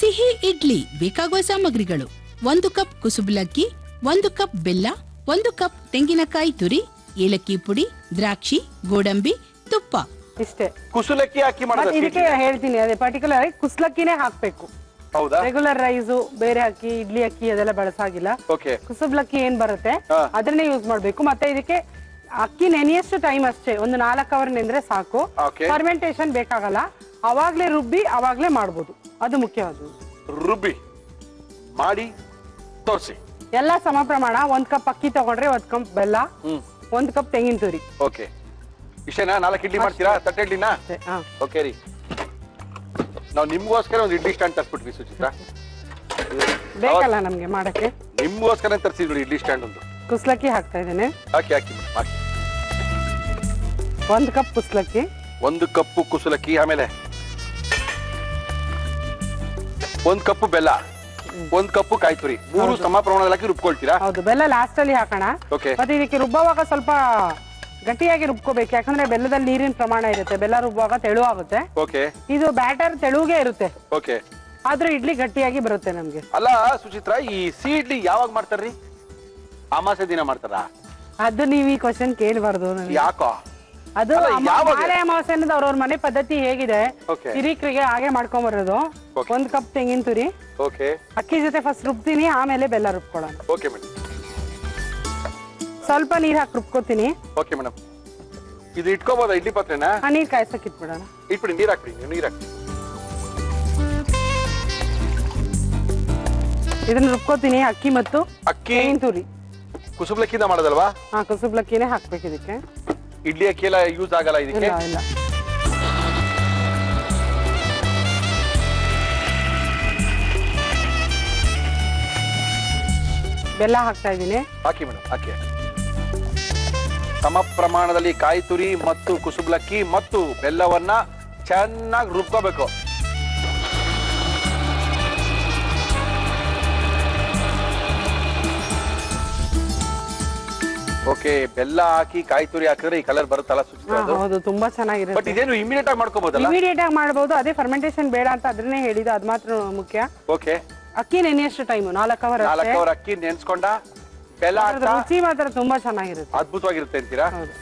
[SPEAKER 3] ಸಿಹಿ ಇಡ್ಲಿ ಬೇಕಾಗುವ ಸಾಮಗ್ರಿಗಳು: 1 ಕಪ್ ಕುಸುಬಲಕ್ಕಿ, 1 ಕಪ್ ಬೆಲ್ಲ, 1 ಕಪ್ ತೆಂಗಿನಕಾಯಿ ತುರಿ, ಏಲಕ್ಕಿ ಪುಡಿ, ದ್ರಾಕ್ಷಿ, ಗೋಡಂಬಿ, ತುಪ್ಪ,
[SPEAKER 2] ಇಷ್ಟೇ.
[SPEAKER 1] ಕುಸುಲಕ್ಕಿ ಹಾಕಿ
[SPEAKER 2] ಮತ್ತೆ
[SPEAKER 1] ಮಾಡೋದು
[SPEAKER 2] ಇದಕ್ಕೆ ಹೇಳ್ತೀನಿ, ಅದೇ ಪರ್ಟಿಕ್ಯುಲರ್ ಆಗಿ ಕುಸ್ಲಕ್ಕಿನೇ ಹಾಕ್ಬೇಕು.
[SPEAKER 1] ಹೌದಾ?
[SPEAKER 2] ರೆಗ್ಯುಲರ್ ರೈಸು ಬೇರೆ ಅಕ್ಕಿ, ಇಡ್ಲಿ ಅಕ್ಕಿ ಅದೆಲ್ಲ ಬಳಸಾಗಿಲ್ಲ.
[SPEAKER 1] ಓಕೆ.
[SPEAKER 2] ಕುಸುಬ್ಲಕ್ಕಿ ಏನ್ ಬರುತ್ತೆ
[SPEAKER 1] ಹಾ.
[SPEAKER 2] ಅದನ್ನೇ ಯೂಸ್ ಮಾಡ್ಬೇಕು. ಮತ್ತೆ ಇದಕ್ಕೆ ಅಕ್ಕಿ ನೆನೆಯಷ್ಟು ಟೈಮ್ ಅಷ್ಟೇ, ಒಂದು 4 ಅವರ್ ನೆಂದ್ರೆ ಸಾಕು.
[SPEAKER 1] Okay.
[SPEAKER 2] ಫರ್ಮೆಂಟೇಶನ್ ಬೇಕಾಗಲ್ಲ, ಅವಾಗ್ಲೇ ರುಬ್ಬಿ ಅವಾಗ್ಲೇ ಮಾಡ್ಬೋದು, ಅದು ಮುಖ್ಯವಾದದ್ದು.
[SPEAKER 1] ರುಬ್ಬಿ ಮಾಡಿ ತೋರಿಸಿ.
[SPEAKER 2] ಎಲ್ಲ ಸಮ ಪ್ರಮಾಣ. 1 ಕಪ್ ಅಕ್ಕಿ ತಗೊಂಡ್ರೆ 1 ಕಪ್ ಬೆಲ್ಲ, 1 ಕಪ್ ತೆಂಗಿನ ತುರಿ.
[SPEAKER 1] ಓಕೆ, ಇಷ್ಟೇನಾ? 4 ಇಡ್ಲಿ ಮಾಡ್ತೀರಾ? ತಟ್ಟೆ ಇಡ್ಲಿನಾ?
[SPEAKER 2] ಹಾ.
[SPEAKER 1] ಓಕೆ ರೀ, ನಾವು ನಿಮ್ಗೋಸ್ಕರ ಒಂದು ಇಡ್ಲಿ ಸ್ಟ್ಯಾಂಡ್ ತರ್ಸ್ಬಿಟ್ವಿ ಸುಚಿತ್ರ.
[SPEAKER 2] ಬೇಕಲ್ಲ ನಮ್ಗೆ ಮಾಡಕ್ಕೆ,
[SPEAKER 1] ನಿಮ್ಗೋಸ್ಕರ ತರ್ಸಿದ್ವಿ ನೋಡಿ ಇಡ್ಲಿ ಸ್ಟ್ಯಾಂಡ್ ಒಂದು.
[SPEAKER 2] ಕುಸ್ಲಕ್ಕಿ ಹಾಕ್ತಾ ಇದ್ದೇನೆ.
[SPEAKER 1] ಹಾಕಿ ಹಾಕಿ ಮೇಡಮ್ ಹಾಕಿ.
[SPEAKER 2] 1 ಕಪ್ ಕುಸ್ಲಕ್ಕಿ,
[SPEAKER 1] 1 ಕಪ್ಪು ಕುಸುಲಕ್ಕಿ, ಆಮೇಲೆ 1 ಕಪ್ಪು ಬೆಲ್ಲ, 1 ಕಪ್ಪು ಕಾಯಿ ತುರಿ, 3 ಸಮ ಪ್ರಮಾಣದಲ್ಲಿ ಹಾಕಿ ರುಬ್ಕೊಳ್ತೀರಾ?
[SPEAKER 2] ಹೌದು. ಬೆಲ್ಲ ಲಾಸ್ಟ್ ಅಲ್ಲಿ ಹಾಕೋಣ.
[SPEAKER 1] Okay.
[SPEAKER 2] ಮತ್ತೆ ಇದಕ್ಕೆ ರುಬ್ಬುವಾಗ ಸ್ವಲ್ಪ ಗಟ್ಟಿಯಾಗಿ ರುಬ್ಕೋಬೇಕು, ಯಾಕಂದ್ರೆ ಬೆಲ್ಲದಲ್ಲಿ ನೀರಿನ ಪ್ರಮಾಣ ಇರುತ್ತೆ, ಬೆಲ್ಲ ರುಬ್ಬುವಾಗ ತೆಳು ಆಗುತ್ತೆ.
[SPEAKER 1] ಓಕೆ.
[SPEAKER 2] ಇದು ಬ್ಯಾಟರ್ ತೆಳುಗೆ ಇರುತ್ತೆ,
[SPEAKER 1] ಓಕೆ.
[SPEAKER 2] ಆದ್ರೆ ಇಡ್ಲಿ ಗಟ್ಟಿಯಾಗಿ ಬರುತ್ತೆ ನಮ್ಗೆ.
[SPEAKER 1] ಅಲ್ಲ ಸುಚಿತ್ರ, ಈ ಸಿಹಿ ಇಡ್ಲಿ ಯಾವಾಗ ಮಾಡ್ತಾರ್ರಿ? ಅಮಾಸೆ ದಿನ ಮಾಡ್ತಾರ?
[SPEAKER 2] ಅದು ನೀವ್ ಈ ಕ್ವಶನ್ ಕೇಳಬಾರ್ದು ನನಗೆ.
[SPEAKER 1] ಯಾಕೋ?
[SPEAKER 2] ಅದು
[SPEAKER 1] ಅಲ್ಲ, ಯಾವಾಗ?
[SPEAKER 2] ಮಾಲೆ ಅಮಾವಾಸ್ಯೆ ಅನ್ನೋದು ಅವ್ರವ್ರ ಮನೆ ಪದ್ಧತಿ ಹೇಗಿದೆ,
[SPEAKER 1] Okay.
[SPEAKER 2] ಹಿರೀಕರಿಗೆ ಹಾಗೆ ಮಾಡ್ಕೊಂಬರೋದು.
[SPEAKER 1] Okay.
[SPEAKER 2] 1 ಕಪ್ ತೆಂಗಿನ ತುರಿ,
[SPEAKER 1] ಓಕೆ.
[SPEAKER 2] ಅಕ್ಕಿ ಜೊತೆ ಫಸ್ಟ್ ರುಬ್ತೀನಿ, ಆಮೇಲೆ ಬೆಲ್ಲ ರುಬ್ಕೊಳ್ಳೋಣ.
[SPEAKER 1] Okay madam.
[SPEAKER 2] ಸ್ವಲ್ಪ ನೀರ್ ಹಾಕಿ ರುಬ್ಕೋತೀನಿ.
[SPEAKER 1] Okay madam. ಇದು ಇಟ್ಕೋಬೋದಾ ಇಡ್ಲಿ ಪಾತ್ರೆನಾ?
[SPEAKER 2] ನೀರ್ ಕಾಯ್ಸಕ್ ಇಟ್ಬಿಡೋಣ.
[SPEAKER 1] ಇಟ್ಬಿಡಿ, ನೀರ್ ಹಾಕ್ಬಿಡಿ, ನೀರ್ ಹಾಕಿ.
[SPEAKER 2] ಇದನ್ನ ರುಬ್ಕೋತೀನಿ, ಅಕ್ಕಿ ಮತ್ತು
[SPEAKER 1] ಅಕ್ಕಿ
[SPEAKER 2] ತೆಂಗಿನ ತುರಿ.
[SPEAKER 1] ಕುಸುಬ್ಲಕ್ಕಿಂದ ಮಾಡೋದಲ್ವಾ?
[SPEAKER 2] ಹಾ, ಕುಸುಬ್ಲಕ್ಕಿನೇ ಹಾಕ್ಬೇಕು ಇದಕ್ಕೆ.
[SPEAKER 1] ಇಡ್ಲಿ ಅಕ್ಕಿ ಎಲ್ಲ ಯೂಸ್ ಆಗಲ್ಲ ಇದಕ್ಕೆ?
[SPEAKER 2] ಇಲ್ಲ ಇಲ್ಲ. ಬೆಲ್ಲ ಹಾಕ್ತಾ ಇದ್ದೀನಿ.
[SPEAKER 1] ಹಾಕಿ ಮೇಡಮ್ ಹಾಕಿ. ಸಮ ಪ್ರಮಾಣದಲ್ಲಿ ಕಾಯಿ ತುರಿ ಮತ್ತು ಕುಸುಬ್ಲಕ್ಕಿ ಮತ್ತು ಬೆಲ್ಲವನ್ನ ಚೆನ್ನಾಗಿ ರುಬ್ಕೋಬೇಕು. ಓಕೆ, ಬೆಲ್ಲ ಹಾಕಿ ಕಾಯಿ ತುರಿ ಹಾಕಿದ್ರೆ ಈ ಕಲರ್ ಬರುತ್ತಲ್ಲ ಸುಚಿತ್ರ? ಅದು
[SPEAKER 2] ಹೌದು, ತುಂಬಾ
[SPEAKER 1] ಬಟ್
[SPEAKER 2] ಚೆನ್ನಾಗಿರುತ್ತೆ.
[SPEAKER 1] ಇದೇನು ಇಮಿಡಿಯೇಟ್ ಆಗಿ ಮಾಡ್ಕೋಬಹುದಲ್ಲ?
[SPEAKER 2] ಇಮಿಡಿಯೇಟ್ ಆಗಿ ಮಾಡಬಹುದು, ಅದೇ ಫರ್ಮೆಂಟೇಶನ್ ಬೇಡ ಅಂತ ಅದನ್ನೇ ಹೇಳಿದ, ಅದ್ ಮಾತ್ರ ಮುಖ್ಯ.
[SPEAKER 1] ಓಕೆ.
[SPEAKER 2] ಅಕ್ಕಿ ನೆನೆಯಷ್ಟು ಟೈಮ್ 4 ಅವರ್
[SPEAKER 1] 4 ಅವರ್ ಅಕ್ಕಿ ನೆನ್ಸ್ಕೊಂಡ ಬೆಲ್ಲ ಹಾಕ್ತಾ
[SPEAKER 2] ರುಚಿ ಮಾತ್ರ ತುಂಬಾ ಚೆನ್ನಾಗಿರುತ್ತೆ.
[SPEAKER 1] ಅದ್ಭುತವಾಗಿರುತ್ತೆ ಅಂತೀರಾ?
[SPEAKER 2] ಹೌದು.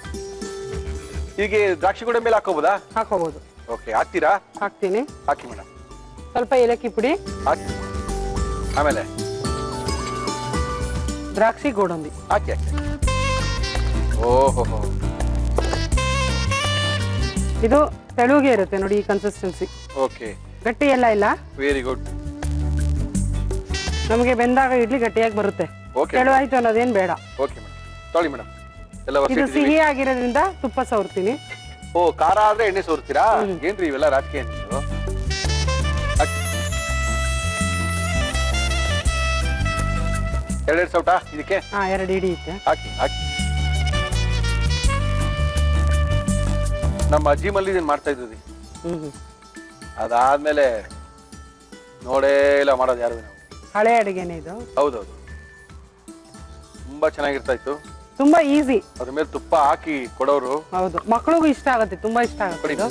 [SPEAKER 1] ಹೀಗೆ ದ್ರಾಕ್ಷಿ ಗೋಡಂಬಿ ಹಾಕೋಬಹುದಾ?
[SPEAKER 2] ಹಾಕೋಬಹುದು.
[SPEAKER 1] ಓಕೆ, ಹಾಕ್ತೀರಾ?
[SPEAKER 2] ಹಾಕ್ತೀನಿ.
[SPEAKER 1] ಹಾಕಿ ಮೇಡಮ್.
[SPEAKER 2] ಸ್ವಲ್ಪ ಏಲಕ್ಕಿ ಪುಡಿ,
[SPEAKER 1] ಹಾಕಿ. ಆಮೇಲೆ
[SPEAKER 2] ದ್ರಾಕ್ಷಿ ಗೋಡಂಬಿ
[SPEAKER 1] ಹಾಕಿ ಹಾಕಿ. ಓಹೋ,
[SPEAKER 2] ಇದು ತೆಳುಗೆ ಇರುತ್ತೆ ನೋಡಿ, ಈ ಕನ್ಸಿಸ್ಟೆನ್ಸಿ.
[SPEAKER 1] ಓಕೆ,
[SPEAKER 2] ಗಟ್ಟಿ ಎಲ್ಲ ಇಲ್ಲ.
[SPEAKER 1] Very good.
[SPEAKER 2] ನಮಗೆ ಬೆಂದಾಗ ಇಡ್ಲಿ ಗಟ್ಟಿಯಾಗಿ ಬರುತ್ತೆ.
[SPEAKER 1] Okay.
[SPEAKER 2] ತೆಳು ಆಯ್ತು ಅನ್ನೋದೇನ್ ಬೇಡ.
[SPEAKER 1] ಓಕೆ ಮೇಡಮ್, ತೊಳಿ ಮೇಡಮ್. ಎಲ್ಲ
[SPEAKER 2] ಇದು
[SPEAKER 1] ವರ್ಷ
[SPEAKER 2] ಸಿಹಿ ಆಗಿರೋದ್ರಿಂದ ತುಪ್ಪ ಸವರ್ತೀನಿ.
[SPEAKER 1] ಓ, ಖಾರ ಆದ್ರೆ ಎಣ್ಣೆ ಸೋರ್ತೀರಾ? ಏನ್ರಿ ಇವೆಲ್ಲ ರಾಜಕೀಯ ನಿಮ್ದು? ಹಾಕಿ. 2 ಸೌಟ ಇದಕ್ಕೆ?
[SPEAKER 2] ಹಾ, 2 ಹಿಡಿಯುತ್ತೆ.
[SPEAKER 1] ಹಾಕಿ ಹಾಕಿ. ನಮ್ಮ ಅಜ್ಜಿ ಮಲ್ಲಿ ಇದನ್ನ ಮಾಡ್ತಾ ಇದ್ವಿ.
[SPEAKER 2] ಹ್ಮ್.
[SPEAKER 1] ಅದಾದ್ಮೇಲೆ ನೋಡೇ ಇಲ್ಲ ಮಾಡೋದು ಯಾರು ನಾವು.
[SPEAKER 2] ಹಳೆ ಅಡಿಗೆನೆ ಇದು.
[SPEAKER 1] ಹೌದೌದು, ತುಂಬಾ ಚೆನ್ನಾಗಿರ್ತಾ ಇತ್ತು.
[SPEAKER 2] ತುಂಬಾ ಈಸಿ.
[SPEAKER 1] ಅದ್ರ ಮೇಲೆ ತುಪ್ಪ ಹಾಕಿ ಕೊಡೋರು.
[SPEAKER 2] ಹೌದು, ಮಕ್ಕಳಿಗೂ ಇಷ್ಟ ಆಗುತ್ತೆ, ತುಂಬಾ ಇಷ್ಟ ಆಗುತ್ತೆ ಇದು.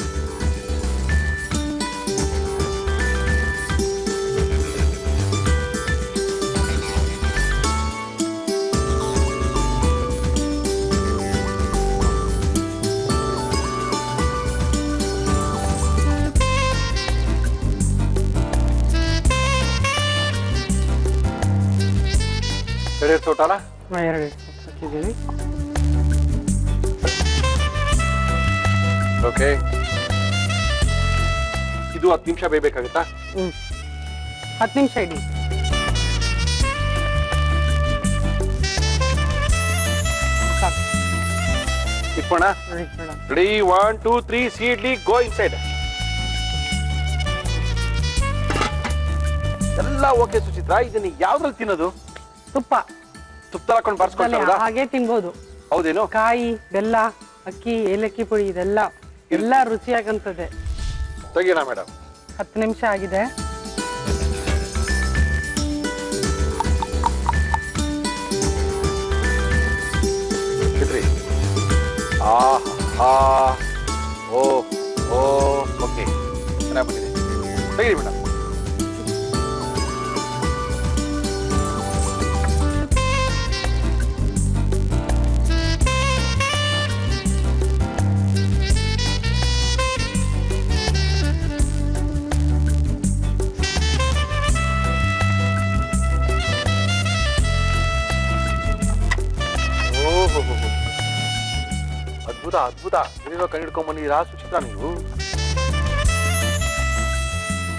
[SPEAKER 1] ಎರಡು ಸೌಟನ?
[SPEAKER 2] 2 ಹಾಕಿದ್ದೀನಿ.
[SPEAKER 1] ಓಕೆ, ಇದು 10 ನಿಮಿಷ ಬೇಯಬೇಕಾಗುತ್ತಾ?
[SPEAKER 2] 10 ನಿಮಿಷ ಇಡಿ. ಸಾಕು.
[SPEAKER 1] ಇಟ್ಕೋಣ. Ready, 1 2 3 see idli go inside. ಎಲ್ಲ ಓಕೆ ಸುಚಿತ್ರ, ಇದನ್ನ ಯಾವ್ದ್ರಲ್ಲಿ ತಿನ್ನೋದು?
[SPEAKER 2] ತುಪ್ಪ
[SPEAKER 1] ತುಪ್ಪ ಹಾಕೊಂಡು ಬಾರಿಸ್ಕೊಳ್ತಾರಲ್ಲ?
[SPEAKER 2] ಹಾಗೆ ತಿನ್ಬೋದು.
[SPEAKER 1] ಹೌದೇನು?
[SPEAKER 2] ಕಾಯಿ, ಬೆಲ್ಲ, ಅಕ್ಕಿ, ಏಲಕ್ಕಿ ಪುಡಿ ಇದೆಲ್ಲ ಎಲ್ಲ ರುಚಿಯಾಗಂತದೆ.
[SPEAKER 1] ತೆಗೀನಾ ಮೇಡಮ್?
[SPEAKER 2] 10 ನಿಮಿಷ ಆಗಿದೆ.
[SPEAKER 1] ಇದ್ರಿ. ಓ ಓ, ಓಕೆ, ಚೆನ್ನಾಗಿ ಬಂದಿದೆ. ತೆಗೀರಿ ಮೇಡಮ್. ಅದ್ಭುತ ಅದ್ಭುತ ಏನೇನೋ ಕಂಡಿಡ್ಕೊಂಡ್ ಬಂದಿದ್ದೀರಾ ಸುಚಿತ್ರಾ ನೀವು.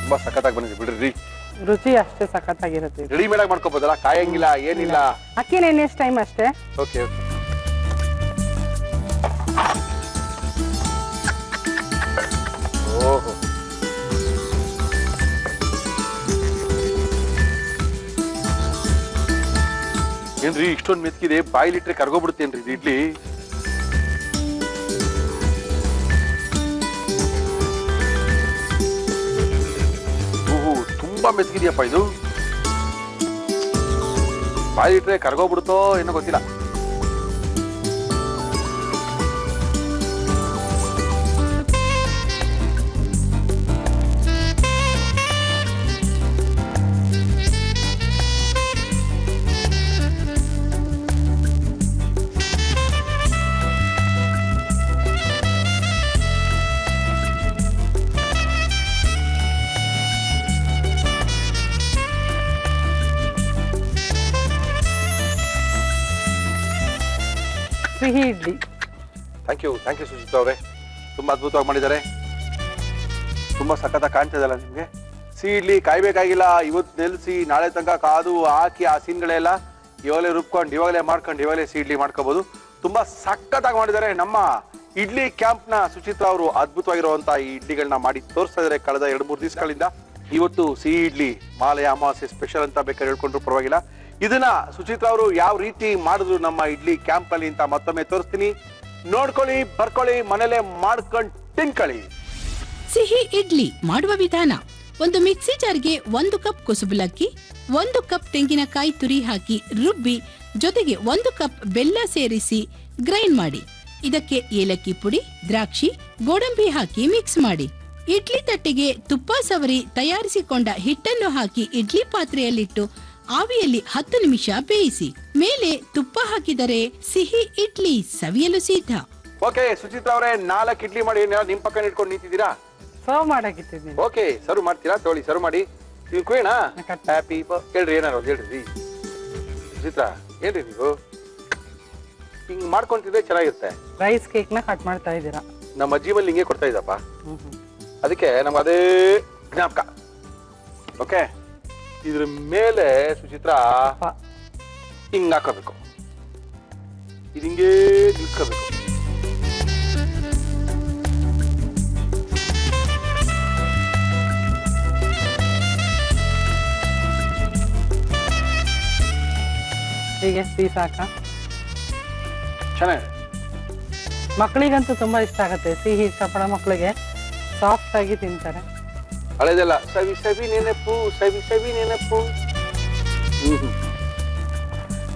[SPEAKER 1] ತುಂಬಾ ಸಖತ್ತಾಗಿ ಬಂದಿದೆ ಬಿಡ್ರಿ.
[SPEAKER 2] ರುಚಿ ಅಷ್ಟೇ ಸಖತ್ತಾಗಿರುತ್ತೆ ಇದು.
[SPEAKER 1] ರೆಡಿಮೇಡ್ ಆಗಿ ಮಾಡ್ಕೋಬೋದಲ್ಲ, ಕಾಯಂಗಿಲ್ಲ ಏನಿಲ್ಲ.
[SPEAKER 2] ಅಕ್ಕಿ ನೆನೆ ಟೈಮ್ ಅಷ್ಟೇ.
[SPEAKER 1] Okay okay. ಓಹೋ, ಏನ್ರಿ ಇಷ್ಟೊಂದು ಮೆತ್ಕಿದೆ, ಬಾಯಿಲಿಟ್ರೆ ಕರ್ಗೋಗ್ಬಿಡುತ್ತೇನ್ರಿ ಇದು ಇಡ್ಲಿ. ಓಹೋ, ತುಂಬಾ ಮೆತ್ಕಿದೆಯಪ್ಪ ಇದು. ಬಾಯಿಲಿಟ್ರೆ ಕರ್ಗೋಗ್ಬಿಡುತ್ತೋ ಏನೋ ಗೊತ್ತಿಲ್ಲ.
[SPEAKER 2] ಸಿಹಿ ಇಡ್ಲಿ.
[SPEAKER 1] ಥ್ಯಾಂಕ್ ಯು ಸುಜಿತ್ ಅವರೇ, ತುಂಬಾ ಅದ್ಭುತವಾಗಿ ಮಾಡಿದ್ದಾರೆ. ತುಂಬಾ ಸಖತ್ತಾಗಿ ಕಾಣ್ತಿದಲ್ಲ ನಿಮ್ಗೆ. ಸಿಹಿ ಇಡ್ಲಿ ಕಾಯ್ಬೇಕಾಗಿಲ್ಲ, ಇವತ್ತು ನೆಲೆಸಿ ನಾಳೆ ತನಕ ಕಾದು ಹಾಕಿ ಆ ಸೀನ್ಗಳೆಲ್ಲ ಇವಾಗಲೇ ರುಬ್ಕೊಂಡು ಇವಾಗಲೇ ಮಾಡ್ಕೊಂಡು ಇವಾಗಲೇ ಸಿಹಿ ಇಡ್ಲಿ ಮಾಡ್ಕೋಬಹುದು. ತುಂಬಾ ಸಖತ್ತಾಗಿ ಮಾಡಿದ್ದಾರೆ ನಮ್ಮ ಇಡ್ಲಿ ಕ್ಯಾಂಪ್ನ ಸುಚಿತ್ರಾ ಅವರು. ಅದ್ಭುತವಾಗಿರುವಂತಹ ಈ ಇಡ್ಲಿಗಳನ್ನ ಮಾಡಿ ತೋರಿಸ್ತಾ ಇದ್ದಾರೆ ಕಳೆದ 2-3 ದಿವಸಗಳಿಂದ. ಇವತ್ತು ಸಿಹಿ ಇಡ್ಲಿ ಮಾಲೆಯ ಅಮಾವಾಸ್ಯೆ ಸ್ಪೆಷಲ್ ಅಂತ ಬೇಕಾದ್ರೆ ಹೇಳ್ಕೊಂಡ್ರು ಪರವಾಗಿಲ್ಲ. ಇದನ್ನ ಸುಚಿತ್ರಾ ಅವರು ಯಾವ ರೀತಿ ಮಾಡಿದ್ರು ನಮ್ಮ ಇಡ್ಲಿ ಕ್ಯಾಂಪ್ ಅಲ್ಲಿ ಅಂತ ಮತ್ತೊಮ್ಮೆ ತೋರಿಸ್ತೀನಿ. ನೋಡ್ಕೊಳ್ಳಿ, ಬರ್ಕೊಳ್ಳಿ, ಮನೇಲೆ ಮಾಡ್ಕೊಂಡು ತಿನ್ಕೊಳ್ಳಿ.
[SPEAKER 3] ಸಿಹಿ ಇಡ್ಲಿ ಮಾಡುವ ವಿಧಾನ: ಒಂದು ಮಿಕ್ಸಿ ಜಾರ್ಗೆ 1 ಕಪ್ ಕುಸುಬಲಕ್ಕಿ, 1 ಕಪ್ ತೆಂಗಿನಕಾಯಿ ತುರಿ ಹಾಕಿ ರುಬ್ಬಿ, ಜೊತೆಗೆ 1 ಕಪ್ ಬೆಲ್ಲ ಸೇರಿಸಿ ಗ್ರೈಂಡ್ ಮಾಡಿ. ಇದಕ್ಕೆ ಏಲಕ್ಕಿ ಪುಡಿ, ದ್ರಾಕ್ಷಿ, ಗೋಡಂಬಿ ಹಾಕಿ ಮಿಕ್ಸ್ ಮಾಡಿ. ಇಡ್ಲಿ ತಟ್ಟೆಗೆ ತುಪ್ಪ ಸವರಿ ತಯಾರಿಸಿಕೊಂಡ ಹಿಟ್ಟನ್ನು ಹಾಕಿ ಇಡ್ಲಿ ಪಾತ್ರೆಯಲ್ಲಿಟ್ಟು ಆವಿಯಲ್ಲಿ 10 ನಿಮಿಷ ಬೇಯಿಸಿ. ಮೇಲೆ ತುಪ್ಪ ಹಾಕಿದರೆ ಸಿಹಿ ಇಡ್ಲಿ ಸವಿಯಲು ಸಿದ್ಧ.
[SPEAKER 1] ಓಕೆ ಸುಚಿತ್ರಾ ಅವರೇ, 4 ಇಡ್ಲಿ ಮಾಡಿ ನಿಮ್ ಪಕ್ಕ ಇಟ್ಕೊಂಡು ನಿಂತಿದ್ದೀರಾ.
[SPEAKER 2] ಸರ್ವ್ ಮಾಡಾಕಿಟ್ಟಿದ್ದೀನಿ.
[SPEAKER 1] ಓಕೆ, ಸರ್ವ್ ಮಾಡ್ತೀರಾ? ತೊಳಿ ಸರ್ವ್ ಮಾಡಿ. ನೀವು ಕುಯ್ಯೋಣ. ಹ್ಯಾಪಿ ಹೇಳ್ರಿ, ಏನಾರು ಹೇಳ್ರಿ ಸುಚಿತ್ರಾ. ಏನ್ರಿ ನೀವು ಹಿಂಗ್ ಮಾಡ್ಕೊಂತಿದ್ರೆ ಚೆನ್ನಾಗಿರುತ್ತೆ.
[SPEAKER 2] ರೈಸ್ ಕೇಕ್ ನ ಕಟ್ ಮಾಡ್ತಾ ಇದ್ದೀರಾ.
[SPEAKER 1] ನಮ್ಮ ಅಜ್ಜಿ ಮಲ್ಲಿ ಹಿಂಗೆ ಕೊಡ್ತಾ ಇದ್ದಪ್ಪ, ಅದಕ್ಕೆ ನಮ್ಗೆ ಅದೇ ಜ್ಞಾಪಕ. ಓಕೆ, ಇದ್ರ ಮೇಲೆ ಸುಚಿತ್ರಾ ಹಿಂಗ್ ಹಾಕೋಬೇಕು, ಇದು ಹಿಂಗೇ ನಿಲ್ಕೋಬೇಕು.
[SPEAKER 2] ಹೀಗೆ ಪೀಸ್ ಹಾಕ.
[SPEAKER 1] ಚೆನ್ನಾಗಿದೆ.
[SPEAKER 2] ಮಕ್ಕಳಿಗಂತೂ ತುಂಬಾ ಇಷ್ಟ ಆಗತ್ತೆ. ಸಿಹಿ ಇಷ್ಟಪಡೋ ಮಕ್ಕಳಿಗೆ ಸಾಫ್ಟ್ ಆಗಿ ತಿಂತಾರೆ.
[SPEAKER 1] ಹಳೆದೆಲ್ಲ ಸವಿ ಸವಿ ನೆನಪು, ಸವಿ ಸವಿ ನೆನಪು.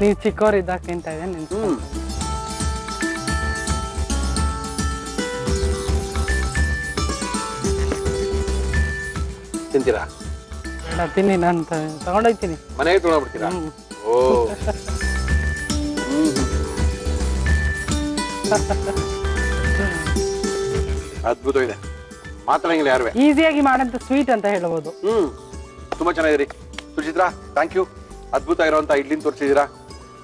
[SPEAKER 2] ನೀವು ಚಿಕ್ಕವರಿದ್ದಾಗ ತಿಂತಾ ಇದೆ ನಿನ್.
[SPEAKER 1] ತಿಂತೀರಾ?
[SPEAKER 2] ತಿನ್ನಿ, ನಾನು ತಗೊಂಡೋಗ್ತೀನಿ.
[SPEAKER 1] ಮನೆಗೆ ತಗೊಂಡ್ಬಿಡ್ತೀರಾ? ಓ, ಅದ್ಭುತವಿದೆ, ಮಾತಾಡಂಗಿಲ್ಲ ಯಾರುವೆ.
[SPEAKER 2] ಈಸಿಯಾಗಿ ಮಾಡಂತ ಸ್ವೀಟ್ ಅಂತ ಹೇಳ್ಬೋದು.
[SPEAKER 1] ತುಂಬಾ ಚೆನ್ನಾಗಿದೆ ಸುಚಿತ್ರಾ, ಥ್ಯಾಂಕ್ ಯು. ಅದ್ಭುತ ಇರುವಂತ ಇಡ್ಲಿನ ತೋರಿಸಿದೀರಾ,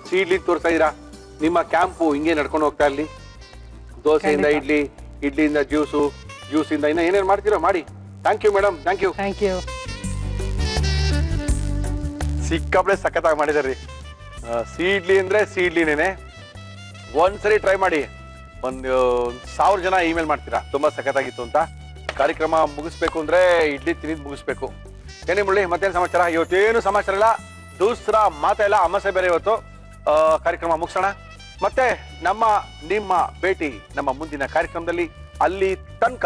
[SPEAKER 1] ಸಿಹಿ ಇಡ್ಲಿ ತೋರಿಸ್ತಾ ಇದೀರಾ. ನಿಮ್ಮ ಕ್ಯಾಂಪು ಹಿಂಗೆ ನಡ್ಕೊಂಡು ಹೋಗ್ತಾ ಇರ್ಲಿ. ದೋಸೆಯಿಂದ ಇಡ್ಲಿ, ಇಡ್ಲಿಯಿಂದ ಜ್ಯೂಸು, ಜ್ಯೂಸಿಂದ ಇನ್ನ ಏನೇನು ಮಾಡ್ತೀರೋ ಮಾಡಿ. Thank you madam, thank you.
[SPEAKER 2] Thank you.
[SPEAKER 1] ಸಿಕ್ಕಾಪಳೆ ಸಖತ್ತಾಗಿ ಮಾಡಿದಾರ್ರಿ. ಸಿಹಿ ಇಡ್ಲಿ ಅಂದ್ರೆ ಸಿಹಿ ಇಡ್ಲಿನೇನೆ. ಒಂದ್ಸರಿ ಟ್ರೈ ಮಾಡಿ. 1000 ಜನ ಇಮೇಲ್ ಮಾಡ್ತೀರಾ ತುಂಬಾ ಸಖತ್ತಾಗಿತ್ತು ಅಂತ. ಕಾರ್ಯಕ್ರಮ ಮುಗಿಸ್ಬೇಕು ಅಂದ್ರೆ ಇಡ್ಲಿ ತಿನ್ನಿದ್ ಮುಗಿಸ್ಬೇಕು. ಏನೇ ಮುಳ್ಳಿ, ಮತ್ತೇನು ಸಮಾಚಾರ? ಇವತ್ತೇನು ಸಮಾಚಾರ ಇಲ್ಲ, ದೂಸರಾ ಮಾತಾ ಇಲ್ಲ, ಅಮಾಸೆ ಬೇರೆ ಇವತ್ತು. ಕಾರ್ಯಕ್ರಮ ಮುಗಿಸೋಣ. ಮತ್ತೆ ನಿಮ್ಮ ಭೇಟಿ ನಮ್ಮ ಮುಂದಿನ ಕಾರ್ಯಕ್ರಮದಲ್ಲಿ. ಅಲ್ಲಿ ತನಕ